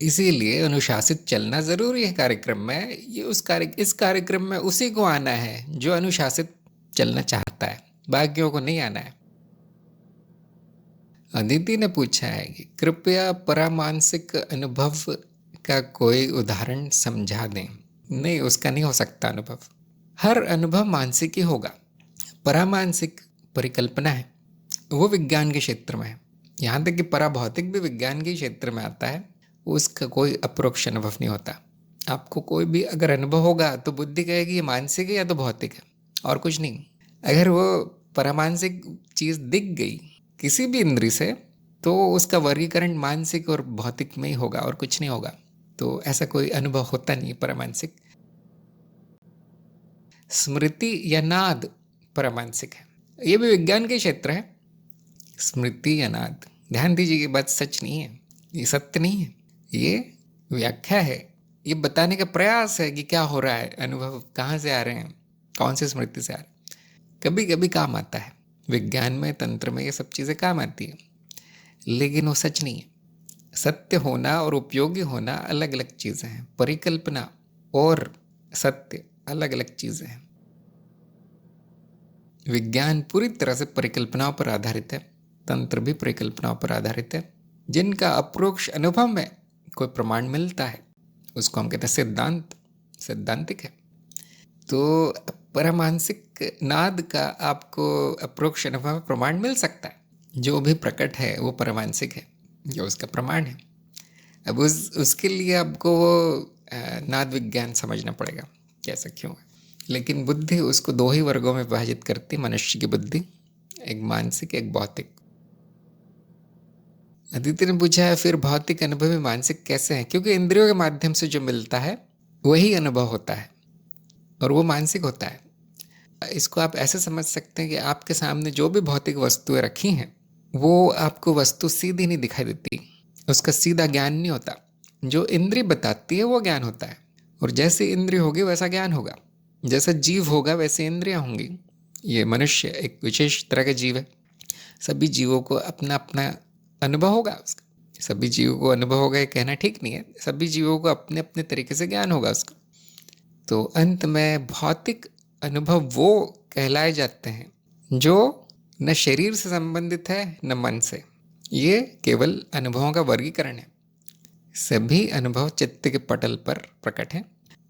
इसीलिए अनुशासित चलना ज़रूरी है कार्यक्रम में। इस कार्यक्रम में उसी को आना है जो अनुशासित चलना चाहता है, बाकियों को नहीं आना है। अदिति ने पूछा है कि कृपया परामानसिक अनुभव का कोई उदाहरण समझा दें। नहीं, उसका नहीं हो सकता अनुभव। हर अनुभव मानसिक ही होगा। परामानसिक परिकल्पना है, वो विज्ञान के क्षेत्र में है। यहाँ तक कि पराभौतिक भी विज्ञान के क्षेत्र में आता है। उसका कोई अप्रोक्ष अनुभव नहीं होता। आपको कोई भी अगर अनुभव होगा तो बुद्धि कहेगी ये मानसिक है या तो भौतिक है, और कुछ नहीं। अगर वो परामानसिक चीज़ दिख गई किसी भी इंद्री से तो उसका वर्गीकरण मानसिक और भौतिक में ही होगा और कुछ नहीं होगा। तो ऐसा कोई अनुभव होता नहीं परामानसिक। स्मृति या नाद परामानसिक है, ये भी विज्ञान के क्षेत्र है। स्मृति या नाद, ध्यान दीजिए कि बात सच नहीं है, ये सत्य नहीं है, ये व्याख्या है। ये बताने का प्रयास है कि क्या हो रहा है, अनुभव कहाँ से आ रहे हैं, कौन सी स्मृति से आ रहे हैं। कभी कभी काम आता है, विज्ञान में, तंत्र में ये सब चीज़ें काम आती है, लेकिन वो सच नहीं है। सत्य होना और उपयोगी होना अलग अलग चीज़ें हैं। परिकल्पना और सत्य अलग अलग चीज़ें हैं। विज्ञान पूरी तरह से परिकल्पनाओं पर आधारित है, तंत्र भी परिकल्पनाओं पर आधारित है। जिनका अप्रोक्ष अनुभव में कोई प्रमाण मिलता है उसको हम कहते हैं सिद्धांत, सैद्धांतिक है। तो परामानसिक नाद का आपको अप्रोक्ष अनुभव में प्रमाण मिल सकता है। जो भी प्रकट है वो परामानसिक है, जो उसका प्रमाण है। अब उसके लिए आपको वो नाद विज्ञान समझना पड़ेगा, कैसा क्यों है। लेकिन बुद्धि उसको दो ही वर्गों में विभाजित करती, मनुष्य की बुद्धि, एक मानसिक एक भौतिक। अदिति ने पूछा है फिर भौतिक अनुभव में मानसिक कैसे है? क्योंकि इंद्रियों के माध्यम से जो मिलता है वही अनुभव होता है और वो मानसिक होता है। इसको आप ऐसे समझ सकते हैं कि आपके सामने जो भी भौतिक वस्तुएं रखी हैं वो आपको वस्तु सीधी नहीं दिखाई देती, उसका सीधा ज्ञान नहीं होता। जो इंद्रिय बताती है वो ज्ञान होता है, और जैसे इंद्रिय होगी वैसा ज्ञान होगा, जैसा जीव होगा वैसे इंद्रियां होंगी। ये मनुष्य एक विशेष तरह का जीव है, सभी जीवों को अपना अपना अनुभव होगा उसका। सभी जीवों को अनुभव होगा ये कहना ठीक नहीं है, सभी जीवों को अपने अपने तरीके से ज्ञान होगा उसका। तो अंत में भौतिक अनुभव वो कहलाए जाते हैं जो न शरीर से संबंधित है न मन से। ये केवल अनुभवों का वर्गीकरण है। सभी अनुभव चित्त के पटल पर प्रकट हैं।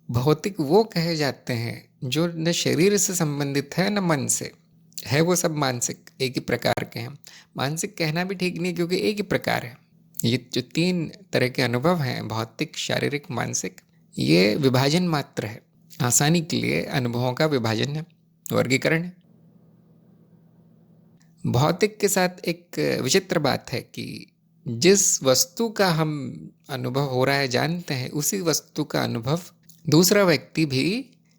भौतिक वो कहे जाते हैं जो न शरीर से संबंधित है न मन से है, वो सब मानसिक एक ही प्रकार के हैं। मानसिक कहना भी ठीक नहीं, क्योंकि एक ही प्रकार है। ये जो तीन तरह के अनुभव हैं, भौतिक, शारीरिक, मानसिक, ये विभाजन मात्र है। आसानी के लिए अनुभवों का विभाजन है, वर्गीकरण है। भौतिक के साथ एक विचित्र बात है कि जिस वस्तु का हम अनुभव हो रहा है जानते हैं, उसी वस्तु का अनुभव दूसरा व्यक्ति भी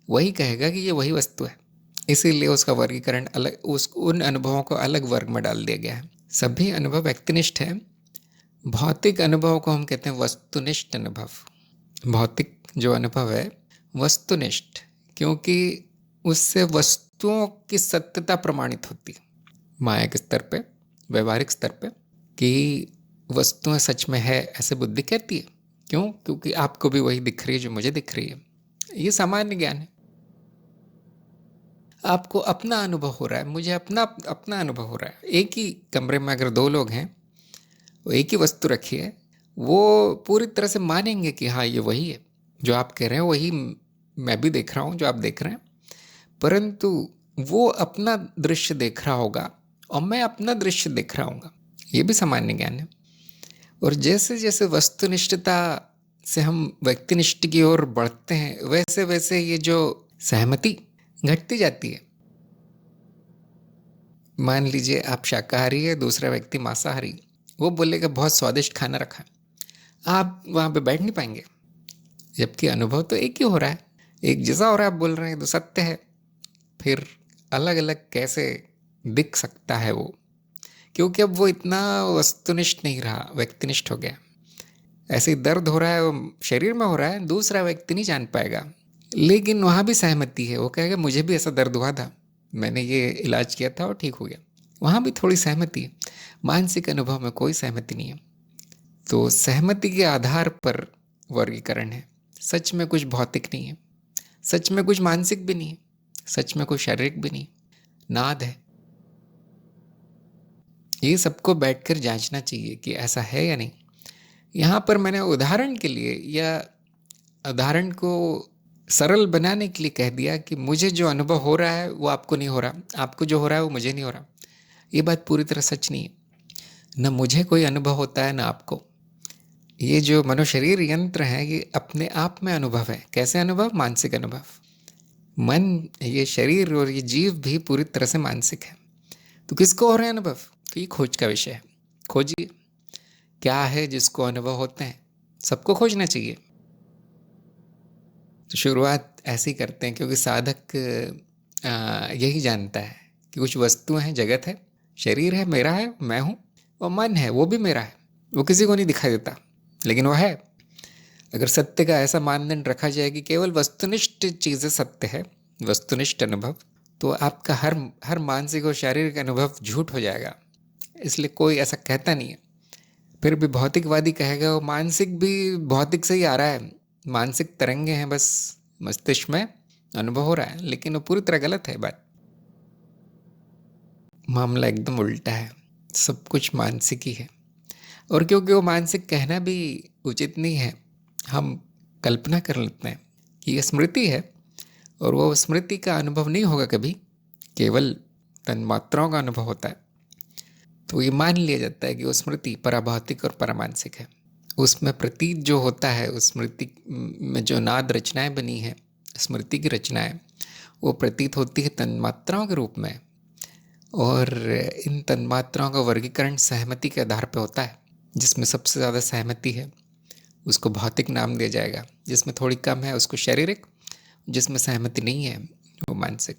वही कहेगा कि ये वही वस्तु है। इसीलिए उसका वर्गीकरण अलग, उन अनुभवों को अलग वर्ग में डाल दिया गया है। सभी अनुभव व्यक्तिनिष्ठ हैं। भौतिक अनुभव को हम कहते हैं वस्तुनिष्ठ अनुभव। भौतिक जो अनुभव है वस्तुनिष्ठ, क्योंकि उससे वस्तुओं की सत्यता प्रमाणित होती है, माया के स्तर पे, व्यवहारिक स्तर पे, कि वस्तुएं सच में है ऐसे बुद्धि कहती है। क्यों? क्योंकि आपको भी वही दिख रही है जो मुझे दिख रही है। ये सामान्य ज्ञान है। आपको अपना अनुभव हो रहा है, मुझे अपना अपना अनुभव हो रहा है। एक ही कमरे में अगर दो लोग हैं, वो एक ही वस्तु रखी है, वो पूरी तरह से मानेंगे कि हाँ ये वही है, जो आप कह रहे हैं वही मैं भी देख रहा हूँ जो आप देख रहे हैं। परंतु वो अपना दृश्य देख रहा होगा और मैं अपना दृश्य देख रहा हूँगा। ये भी सामान्य ज्ञान है। और जैसे जैसे वस्तुनिष्ठता से हम व्यक्तिनिष्ठ की ओर बढ़ते हैं, वैसे वैसे ये जो सहमति घटती जाती है। मान लीजिए आप शाकाहारी है, दूसरा व्यक्ति मांसाहारी, वो बोलेगा बहुत स्वादिष्ट खाना रखा है, आप वहाँ पे बैठ नहीं पाएंगे, जबकि अनुभव तो एक ही हो रहा है, एक जैसा हो रहा है। आप बोल रहे हैं तो सत्य है, फिर अलग अलग कैसे दिख सकता है वो? क्योंकि अब वो इतना वस्तुनिष्ठ नहीं रहा, व्यक्तिनिष्ठ हो गया। ऐसे ही दर्द हो रहा है, वो शरीर में हो रहा है, दूसरा व्यक्ति नहीं जान पाएगा, लेकिन वहाँ भी सहमति है। वो कहेगा मुझे भी ऐसा दर्द हुआ था, मैंने ये इलाज किया था और ठीक हो गया। वहाँ भी थोड़ी सहमति है। मानसिक अनुभव में कोई सहमति नहीं है। तो सहमति के आधार पर वर्गीकरण है। सच में कुछ भौतिक नहीं है, सच में कुछ मानसिक भी नहीं है, सच में कुछ शारीरिक भी नहीं, नाद है। ये सबको बैठकर जांचना चाहिए कि ऐसा है या नहीं। यहाँ पर मैंने उदाहरण के लिए, या उदाहरण को सरल बनाने के लिए कह दिया कि मुझे जो अनुभव हो रहा है वो आपको नहीं हो रहा, आपको जो हो रहा है वो मुझे नहीं हो रहा। ये बात पूरी तरह सच नहीं है। न मुझे कोई अनुभव होता है न आपको। ये जो मनुशरीर यंत्र है ये अपने आप में अनुभव है। कैसे अनुभव? मानसिक अनुभव। मन, ये शरीर और ये जीव भी पूरी तरह से मानसिक है। तो किसको हो रहे हैं अनुभव? तो ये खोज का विषय है। खोजिए क्या है जिसको अनुभव होते हैं। सबको खोजना चाहिए। तो शुरुआत ऐसे ही करते हैं, क्योंकि साधक यही जानता है कि कुछ वस्तुएं हैं, जगत है, शरीर है, मेरा है, मैं हूँ, और मन है, वो भी मेरा है, वो किसी को नहीं दिखाई देता, लेकिन वो है। अगर सत्य का ऐसा मानदंड रखा जाए कि केवल वस्तुनिष्ठ चीज़ें सत्य है, वस्तुनिष्ठ अनुभव, तो आपका हर मानसिक और शारीरिक अनुभव झूठ हो जाएगा। इसलिए कोई ऐसा कहता नहीं है। फिर भी भौतिकवादी कहेगा वो मानसिक भी भौतिक से ही आ रहा है, मानसिक तरंगे हैं, बस मस्तिष्क में अनुभव हो रहा है, लेकिन वो पूरी तरह गलत है बात। मामला एकदम उल्टा है। सब कुछ मानसिक ही है। और क्योंकि वो मानसिक कहना भी उचित नहीं है, हम कल्पना कर लेते हैं कि ये स्मृति है, और वो स्मृति का अनुभव नहीं होगा कभी, केवल तन्मात्राओं का अनुभव होता है। तो ये मान लिया जाता है कि वो स्मृति पराभौतिक और परामानसिक है। उसमें प्रतीत जो होता है, उस स्मृति में जो नाद रचनाएं बनी हैं, स्मृति की रचनाएं, वो प्रतीत होती है तन्मात्राओं के रूप में, और इन तन्मात्राओं का वर्गीकरण सहमति के आधार पर होता है। जिसमें सबसे ज़्यादा सहमति है उसको भौतिक नाम दिया जाएगा, जिसमें थोड़ी कम है उसको शारीरिक, जिसमें सहमति नहीं है वो मानसिक।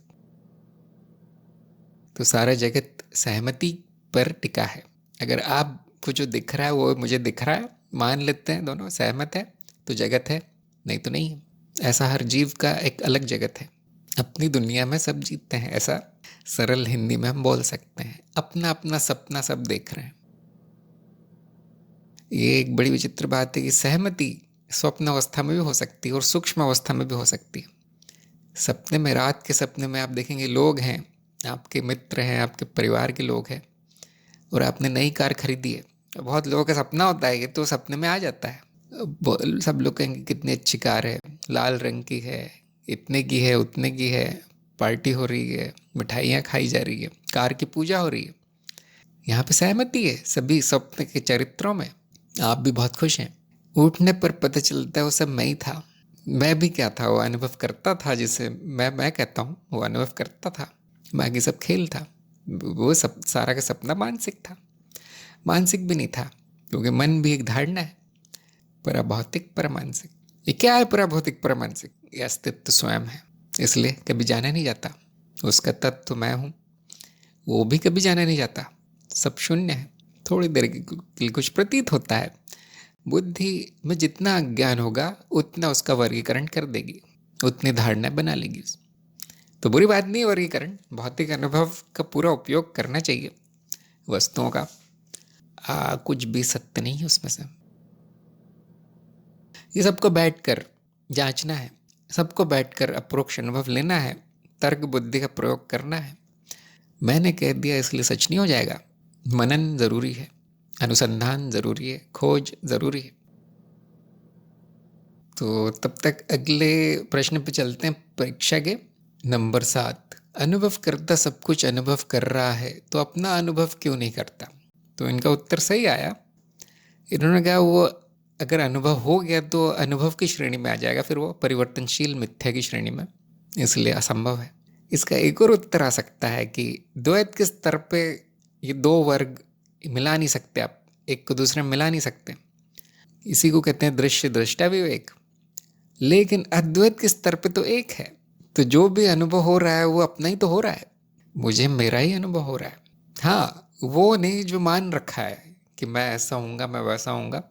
तो सारा जगत सहमति पर टिका है। अगर आपको जो दिख रहा है वो मुझे दिख रहा है, मान लेते हैं दोनों सहमत है तो जगत है, नहीं तो नहीं है। ऐसा हर जीव का एक अलग जगत है। अपनी दुनिया में सब जीते हैं, ऐसा सरल हिंदी में हम बोल सकते हैं। अपना अपना सपना सब देख रहे हैं। ये एक बड़ी विचित्र बात है कि सहमति स्वप्न अवस्था में भी हो सकती है और सूक्ष्म अवस्था में भी हो सकती है। सपने में, रात के सपने में आप देखेंगे लोग हैं, आपके मित्र हैं, आपके परिवार के लोग हैं, और आपने नई कार खरीदी है। बहुत लोगों का सपना होता है कि तो सपने में आ जाता है। सब लोग कहेंगे कितनी अच्छी कार है, लाल रंग की है, इतने की है, उतने की है, पार्टी हो रही है, मिठाइयाँ खाई जा रही है, कार की पूजा हो रही है। यहाँ पे सहमति है सभी सपने के चरित्रों में। आप भी बहुत खुश हैं। उठने पर पता चलता है वो सब मैं ही था। मैं भी क्या था, वो अनुभव करता था, जिसे मैं कहता हूँ वो अनुभव करता था। बाकी सब खेल था। वो सब सारा का सपना मानसिक था। मानसिक भी नहीं था, क्योंकि मन भी एक धारणा है। पराभौतिक परमानसिक, ये क्या है? पराभौतिक परमानसिक, ये अस्तित्व स्वयं है, इसलिए कभी जाना नहीं जाता। उसका तत्व मैं हूँ, वो भी कभी जाना नहीं जाता। सब शून्य है। थोड़ी देर के लिए कुछ प्रतीत होता है। बुद्धि में जितना ज्ञान होगा उतना उसका वर्गीकरण कर देगी, उतनी धारणा बना लेगी। तो बुरी बात नहीं वर्गीकरण, भौतिक अनुभव का पूरा उपयोग करना चाहिए वस्तुओं का। कुछ भी सत्य नहीं है उसमें से। ये सबको बैठकर जांचना है, सबको बैठकर अप्रोक्ष अनुभव लेना है, तर्क बुद्धि का प्रयोग करना है। मैंने कह दिया इसलिए सच नहीं हो जाएगा। मनन जरूरी है, अनुसंधान जरूरी है, खोज जरूरी है। तो तब तक अगले प्रश्न पे चलते हैं, परीक्षा के नंबर 7। अनुभव करता सब कुछ अनुभव कर रहा है तो अपना अनुभव क्यों नहीं करता? तो इनका उत्तर सही आया। इन्होंने कहा वो अगर अनुभव हो गया तो अनुभव की श्रेणी में आ जाएगा, फिर वो परिवर्तनशील मिथ्या की श्रेणी में, इसलिए असंभव है। इसका एक और उत्तर आ सकता है कि द्वैत के स्तर पे ये दो वर्ग मिला नहीं सकते, आप एक को दूसरे में मिला नहीं सकते। इसी को कहते हैं दृश्य दृष्टा विवेक। लेकिन अद्वैत के स्तर पे तो एक है, तो जो भी अनुभव हो रहा है वो अपना ही तो हो रहा है। मुझे मेरा ही अनुभव हो रहा है। हाँ, वो नहीं जो मान रखा है कि मैं ऐसा हूँगा, मैं वैसा हूँगा,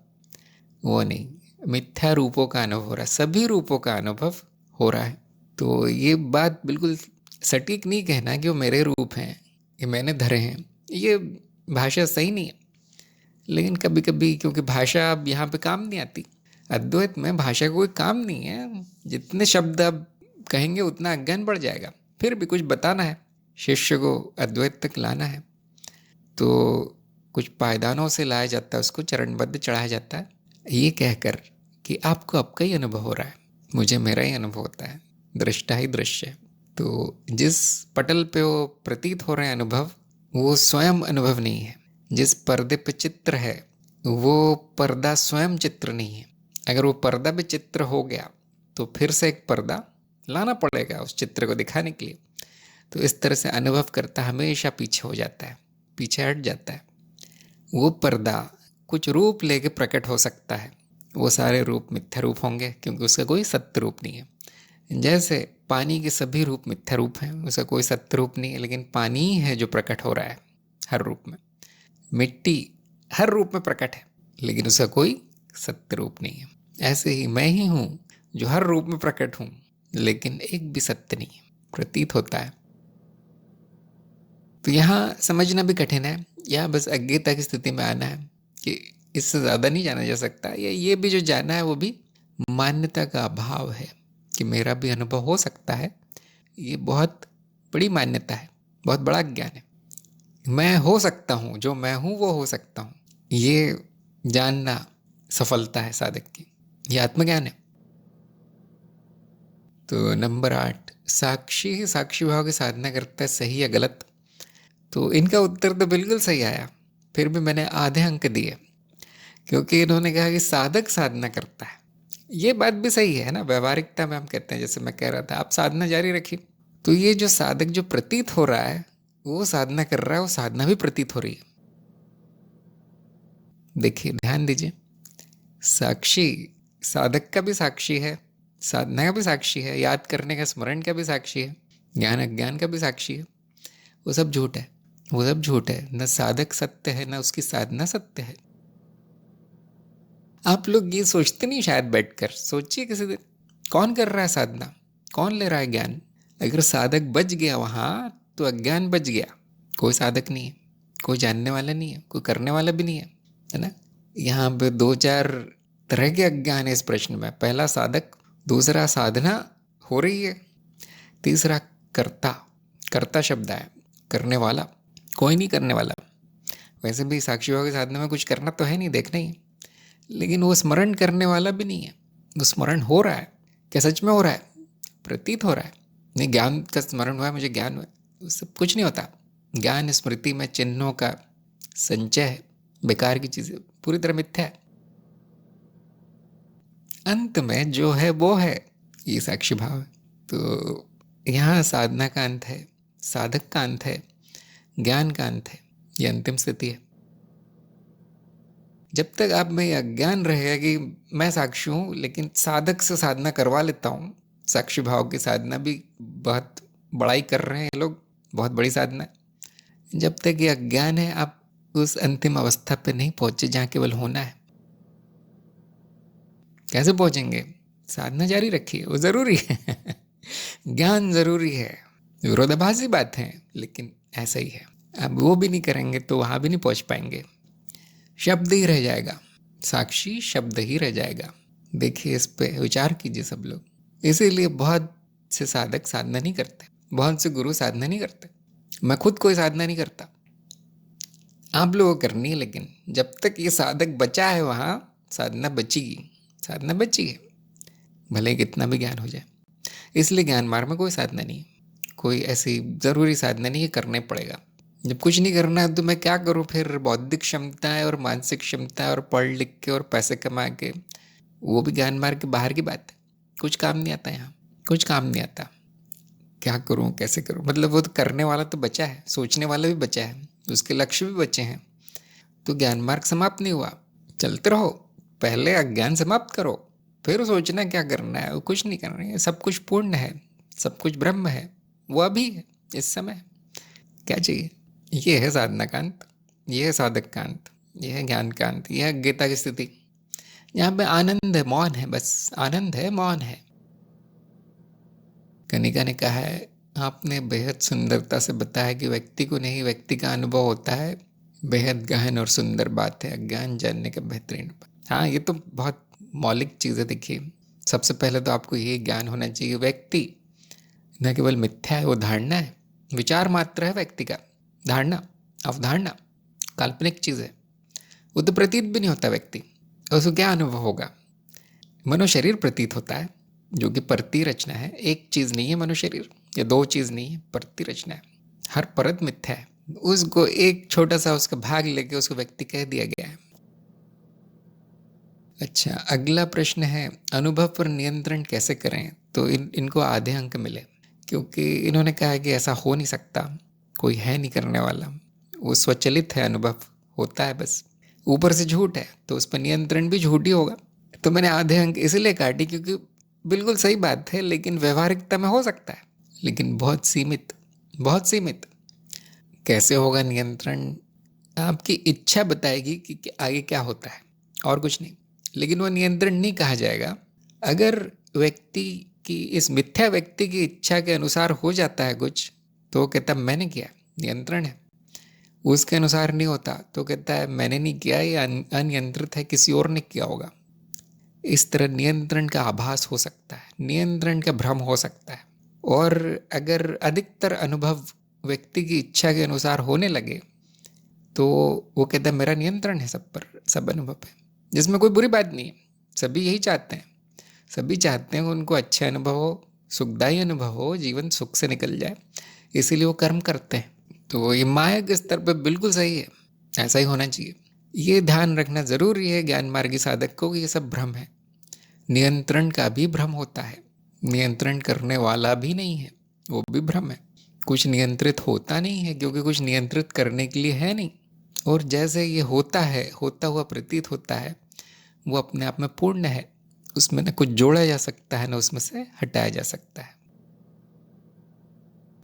वो नहीं। मिथ्या रूपों का अनुभव हो रहा है, सभी रूपों का अनुभव हो रहा है। तो ये बात बिल्कुल सटीक नहीं कहना कि वो मेरे रूप हैं, ये मैंने धरे हैं, ये भाषा सही नहीं है। लेकिन कभी कभी क्योंकि भाषा अब यहाँ पे काम नहीं आती, अद्वैत में भाषा कोई काम नहीं है। जितने शब्द आप कहेंगे उतना अज्ञान बढ़ जाएगा। फिर भी कुछ बताना है, शिष्य को अद्वैत तक लाना है, तो कुछ पायदानों से लाया जाता है, उसको चरणबद्ध चढ़ाया जाता है, ये कहकर कि आपको आपका ही अनुभव हो रहा है, मुझे मेरा ही अनुभव होता है, दृष्टा ही दृश्य है। तो जिस पटल पे वो प्रतीत हो रहे हैं अनुभव, वो स्वयं अनुभव नहीं है। जिस पर्दे पे चित्र है वो पर्दा स्वयं चित्र नहीं है। अगर वो पर्दा भी चित्र हो गया तो फिर से एक पर्दा लाना पड़ेगा उस चित्र को दिखाने के लिए। तो इस तरह से अनुभव करता हमेशा पीछे हो जाता है, पीछे हट जाता है। वो पर्दा कुछ रूप लेके प्रकट हो सकता है, वो सारे रूप मिथ्या रूप होंगे क्योंकि उसका कोई सत्य रूप नहीं है। जैसे पानी के सभी रूप मिथ्या रूप हैं, उसका कोई सत्य रूप नहीं है, लेकिन पानी ही है जो प्रकट हो रहा है हर रूप में। मिट्टी हर रूप में प्रकट है, लेकिन उसका कोई सत्य रूप नहीं है। ऐसे ही मैं ही हूँ जो हर रूप में प्रकट हूँ, लेकिन एक भी सत्य नहीं है, प्रतीत होता है। तो यहाँ समझना भी कठिन है, यहाँ बस अज्ञता की स्थिति में आना है कि इससे ज़्यादा नहीं जाना जा सकता। ये भी जो जाना है वो भी मान्यता का अभाव है कि मेरा भी अनुभव हो सकता है। ये बहुत बड़ी मान्यता है, बहुत बड़ा ज्ञान है। मैं हो सकता हूँ, जो मैं हूँ वो हो सकता हूँ, ये जानना सफलता है साधक की, ये आत्मज्ञान है। तो नंबर 8, साक्षी ही साक्षी भाव की साधना करता है, सही या गलत? तो इनका उत्तर तो बिल्कुल सही आया, फिर भी मैंने आधे अंक दिए क्योंकि इन्होंने कहा कि साधक साधना करता है। ये बात भी सही है ना, व्यवहारिकता में हम कहते हैं, जैसे मैं कह रहा था, आप साधना जारी रखिए, तो ये जो साधक जो प्रतीत हो रहा है वो साधना कर रहा है, वो साधना भी प्रतीत हो रही है। देखिए, ध्यान दीजिए, साक्षी साधक का भी साक्षी है, साधना का भी साक्षी है, याद करने का स्मरण का भी साक्षी है, ज्ञान अज्ञान का भी साक्षी है। वो सब झूठ है, वो सब झूठ है। न साधक सत्य है, न उसकी साधना सत्य है। आप लोग ये सोचते नहीं, शायद बैठकर सोचिए किसी दिन, कौन कर रहा है साधना, कौन ले रहा है ज्ञान। अगर साधक बच गया वहां तो अज्ञान बच गया। कोई साधक नहीं है, कोई जानने वाला नहीं है, कोई करने वाला भी नहीं है ना। यहाँ पे दो चार तरह के अज्ञान है इस प्रश्न में। पहला साधक, दूसरा साधना हो रही है, तीसरा कर्ता। कर्ता शब्द है, करने वाला कोई नहीं, करने वाला। वैसे भी साक्षी भाव की साधना में कुछ करना तो है नहीं, देखना ही है, लेकिन वो स्मरण करने वाला भी नहीं है। वो स्मरण हो रहा है, क्या सच में हो रहा है, प्रतीत हो रहा है। नहीं, ज्ञान का स्मरण हुआ है, मुझे ज्ञान हुआ, उससे कुछ नहीं होता। ज्ञान स्मृति में चिन्हों का संचय है, बेकार की चीजें, पूरी तरह मिथ्या है। अंत में जो है वो है, ये साक्षी भाव है। तो यहाँ साधना का अंत है, साधक का अंत है, ज्ञान का अंत है, ये अंतिम स्थिति है। जब तक आप में अज्ञान रहेगा कि मैं साक्षी हूँ लेकिन साधक से साधना करवा लेता हूँ, साक्षी भाव की साधना भी बहुत बड़ाई कर रहे हैं लोग, बहुत बड़ी साधना है। जब तक ये अज्ञान है, आप उस अंतिम अवस्था पे नहीं पहुंचे जहाँ केवल होना है। कैसे पहुंचेंगे? साधना जारी रखिए, वो जरूरी है। ज्ञान जरूरी है, विरोधाभासी बात है, लेकिन ऐसा ही है। अब वो भी नहीं करेंगे तो वहां भी नहीं पहुंच पाएंगे, शब्द ही रह जाएगा, साक्षी शब्द ही रह जाएगा। देखिए, इस पे विचार कीजिए सब लोग। इसीलिए बहुत से साधक साधना नहीं करते, बहुत से गुरु साधना नहीं करते। मैं खुद कोई साधना नहीं करता, आप लोगों को करनी है, लेकिन जब तक ये साधक बचा है वहां साधना बचेगी, साधना बची है, भले कितना भी ज्ञान हो जाए। इसलिए ज्ञान मार्ग में कोई साधना नहीं है, कोई ऐसी जरूरी साधना नहीं है, करने पड़ेगा। जब कुछ नहीं करना है तो मैं क्या करूं फिर? बौद्धिक क्षमता है और मानसिक क्षमता है और पढ़ लिख के और पैसे कमा के, वो भी ज्ञान मार्ग के बाहर की बात है। कुछ काम नहीं आता यहाँ, कुछ काम नहीं आता। क्या करूं, कैसे करूं, मतलब वो तो करने वाला तो बचा है, सोचने वाला भी बचा है, उसके लक्ष्य भी बचे हैं। तो ज्ञान मार्ग समाप्त नहीं हुआ, चलते रहो। पहले अज्ञान समाप्त करो, फिर सोचना क्या करना है। वो कुछ नहीं करना है, सब कुछ पूर्ण है, सब कुछ ब्रह्म है, वो अभी है, इस समय। क्या चाहिए? ये है साधना का अंत, ये है साधक का अंत, ये है ज्ञान का अंत, ये है गीता की स्थिति। यहाँ पे आनंद है, मौन है, बस आनंद है, मौन है। कनिका ने कहा है, आपने बेहद सुंदरता से बताया कि व्यक्ति को नहीं, व्यक्ति का अनुभव होता है। बेहद गहन और सुंदर बात है, अज्ञान जानने का बेहतरीन उपाय। हाँ, ये तो बहुत मौलिक चीज़ है। देखिए, सबसे पहले तो आपको ये ज्ञान होना चाहिए, व्यक्ति न केवल मिथ्या है, वो धारणा है, विचार मात्र है व्यक्ति का। धारणा, अवधारणा काल्पनिक चीज़ है, वो तो प्रतीत भी नहीं होता व्यक्ति। उसको क्या अनुभव होगा? मनुशरीर प्रतीत होता है, जो कि परती रचना है, एक चीज़ नहीं है मनुशरीर, या दो चीज़ नहीं है, परती रचना है। हर परत मिथ्या है, उसको एक छोटा सा उसका भाग लेके उसको व्यक्ति कह दिया गया है। अच्छा, अगला प्रश्न है, अनुभव पर नियंत्रण कैसे करें? तो इनको आधे अंक मिले, क्योंकि इन्होंने कहा कि ऐसा हो नहीं सकता, कोई है नहीं करने वाला, वो स्वचलित है, अनुभव होता है बस, ऊपर से झूठ है तो उस पर नियंत्रण भी झूठ ही होगा। तो मैंने आधे अंक इसलिए काटी क्योंकि बिल्कुल सही बात है, लेकिन व्यवहारिकता में हो सकता है, लेकिन बहुत सीमित, बहुत सीमित। कैसे होगा नियंत्रण? आपकी इच्छा बताएगी कि आगे क्या होता है, और कुछ नहीं। लेकिन वो नियंत्रण नहीं कहा जाएगा। अगर व्यक्ति की, इस मिथ्या व्यक्ति की इच्छा के अनुसार हो जाता है कुछ, तो कहता मैंने किया, नियंत्रण है। उसके अनुसार नहीं होता तो कहता है मैंने नहीं किया, ये अनियंत्रित है, किसी और ने किया होगा। इस तरह नियंत्रण का आभास हो सकता है, नियंत्रण का भ्रम हो सकता है। और अगर अधिकतर अनुभव व्यक्ति की इच्छा के अनुसार होने लगे तो वो कहता है मेरा नियंत्रण है सब पर, सब अनुभव पे, जिसमें कोई बुरी बात नहीं है। सभी यही चाहते हैं, सभी चाहते हैं उनको अच्छे अनुभव हो, सुखदायी अनुभव हो, जीवन सुख से निकल जाए, इसीलिए वो कर्म करते हैं। तो ये माया के स्तर पर बिल्कुल सही है, ऐसा ही होना चाहिए। ये ध्यान रखना जरूरी है ज्ञान मार्गी साधक को कि ये सब भ्रम है। नियंत्रण का भी भ्रम होता है, नियंत्रण करने वाला भी नहीं है, वो भी भ्रम है। कुछ नियंत्रित होता नहीं है क्योंकि कुछ नियंत्रित करने के लिए है नहीं। और जैसे ये होता है, होता हुआ प्रतीत होता है, वो अपने आप में पूर्ण है। उसमें न कुछ जोड़ा जा सकता है, न उसमें से हटाया जा सकता है।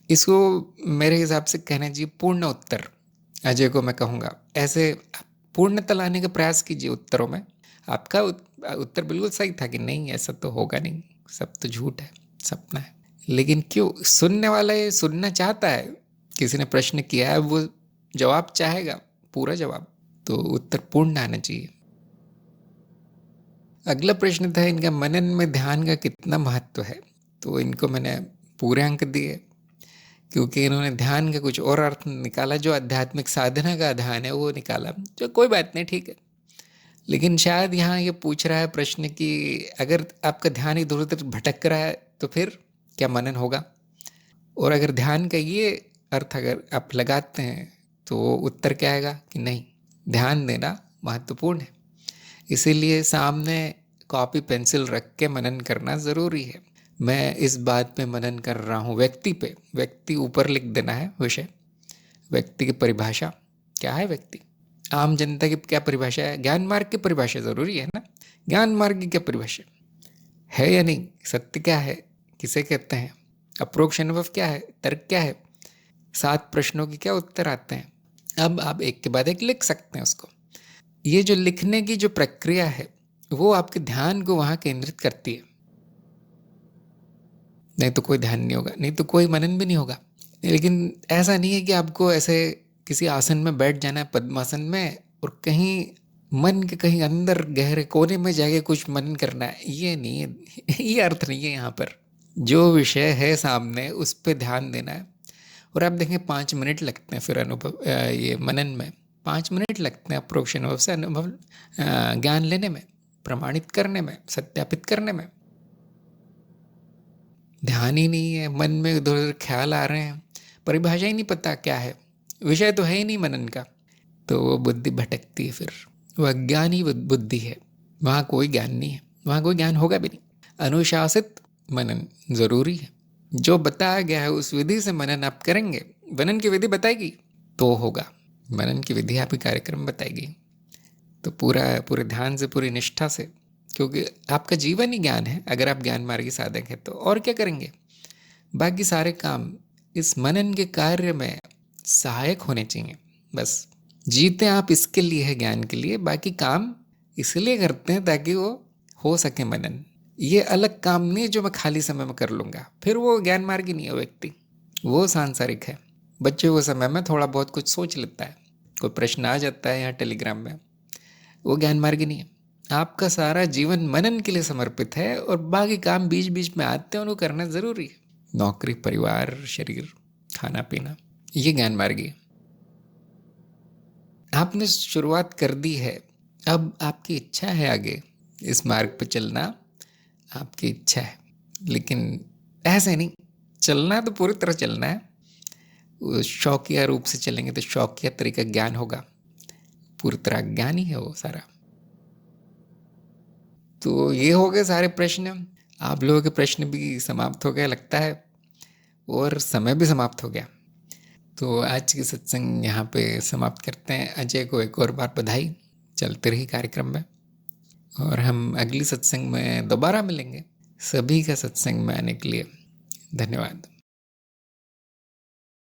इसको मेरे हिसाब से कहना चाहिए पूर्ण उत्तर। अजय को मैं कहूँगा ऐसे पूर्णता लाने का प्रयास कीजिए उत्तरों में। आपका उत्तर बिल्कुल सही था कि नहीं ऐसा तो होगा नहीं, सब तो झूठ है, सपना है। लेकिन क्यों सुनने वाला ये सुनना चाहता है? किसी ने प्रश्न किया है, वो जवाब चाहेगा, पूरा जवाब, तो उत्तर पूर्ण आना चाहिए। अगला प्रश्न था इनका, मनन में ध्यान का कितना महत्व है। तो इनको मैंने पूरे अंक दिए क्योंकि इन्होंने ध्यान का कुछ और अर्थ निकाला, जो आध्यात्मिक साधना का ध्यान है वो निकाला, जो कोई बात नहीं, ठीक है। लेकिन शायद यहाँ ये पूछ रहा है प्रश्न कि अगर आपका ध्यान इधर उधर भटक रहा है तो फिर क्या मनन होगा? और अगर ध्यान का ये अर्थ अगर आप लगाते हैं तो उत्तर क्या आएगा कि नहीं, ध्यान देना महत्वपूर्ण है। इसीलिए सामने कॉपी पेंसिल रख के मनन करना ज़रूरी है। मैं इस बात पे मनन कर रहा हूँ, व्यक्ति पे। व्यक्ति ऊपर लिख देना है विषय। व्यक्ति की परिभाषा क्या है? व्यक्ति आम जनता की क्या परिभाषा है? ज्ञान मार्ग की परिभाषा ज़रूरी है ना। ज्ञान मार्ग की क्या परिभाषा है या नहीं? सत्य क्या है, किसे कहते हैं? अप्रोक्ष अनुभव क्या है? तर्क क्या है? 7 प्रश्नों के क्या उत्तर आते हैं? अब आप एक के बाद एक लिख सकते हैं उसको। ये जो लिखने की जो प्रक्रिया है वो आपके ध्यान को वहाँ केंद्रित करती है। नहीं तो कोई ध्यान नहीं होगा, नहीं तो कोई मनन भी नहीं होगा। लेकिन ऐसा नहीं है कि आपको ऐसे किसी आसन में बैठ जाना है, पद्मासन में, और कहीं मन के कहीं अंदर गहरे कोने में जाके कुछ मनन करना है। ये नहीं है, ये अर्थ नहीं है यहाँ पर। जो विषय है सामने उस पर ध्यान देना है। और आप देखें 5 मिनट लगते हैं फिर अनुभव, ये मनन में 5 मिनट लगते हैं अप्रोक्ष अनुभव से अनुभव ज्ञान लेने में, प्रमाणित करने में, सत्यापित करने में। ध्यान ही नहीं है, मन में उधर उधर ख्याल आ रहे हैं, परिभाषा ही नहीं पता क्या है, विषय तो है ही नहीं मनन का, तो वो बुद्धि भटकती है। फिर वो अज्ञानी बुद्धि है, वहाँ कोई ज्ञान नहीं है, वहाँ कोई ज्ञान होगा भी नहीं। अनुशासित मनन जरूरी है। जो बताया गया है उस विधि से मनन आप करेंगे, मनन की विधि बताएगी तो होगा। मनन की विधि आपकी कार्यक्रम बताएगी तो पूरे ध्यान से, पूरी निष्ठा से, क्योंकि आपका जीवन ही ज्ञान है। अगर आप ज्ञान मार्गी साधक हैं तो और क्या करेंगे? बाकी सारे काम इस मनन के कार्य में सहायक होने चाहिए। बस जीते आप इसके लिए है, ज्ञान के लिए। बाकी काम इसलिए करते हैं ताकि वो हो सके मनन। ये अलग काम नहीं जो मैं खाली समय में कर लूँगा, फिर वो ज्ञान मार्गी नहीं है व्यक्ति, वो सांसारिक है। बच्चे वो समय में थोड़ा बहुत कुछ सोच लेता है, कोई प्रश्न आ जाता है यहाँ टेलीग्राम में, वो ज्ञान मार्गी नहीं है। आपका सारा जीवन मनन के लिए समर्पित है और बाकी काम बीच बीच में आते हैं, उनको करना ज़रूरी है। नौकरी, परिवार, शरीर, खाना पीना, ये ज्ञान मार्गी है। आपने शुरुआत कर दी है, अब आपकी इच्छा है आगे इस मार्ग पर चलना, आपकी इच्छा है। लेकिन ऐसे नहीं चलना है, तो पूरी तरह चलना है। शौकिया रूप से चलेंगे तो शौकिया तरीका ज्ञान होगा, पूरी तरह ज्ञान ही है वो सारा। तो ये हो गए सारे प्रश्न। आप लोगों के प्रश्न भी समाप्त हो गए लगता है, और समय भी समाप्त हो गया। तो आज की सत्संग यहाँ पे समाप्त करते हैं। अजय को एक और बार बधाई, चलते रही कार्यक्रम में, और हम अगली सत्संग में दोबारा मिलेंगे। सभी का सत्संग में आने के लिए धन्यवाद।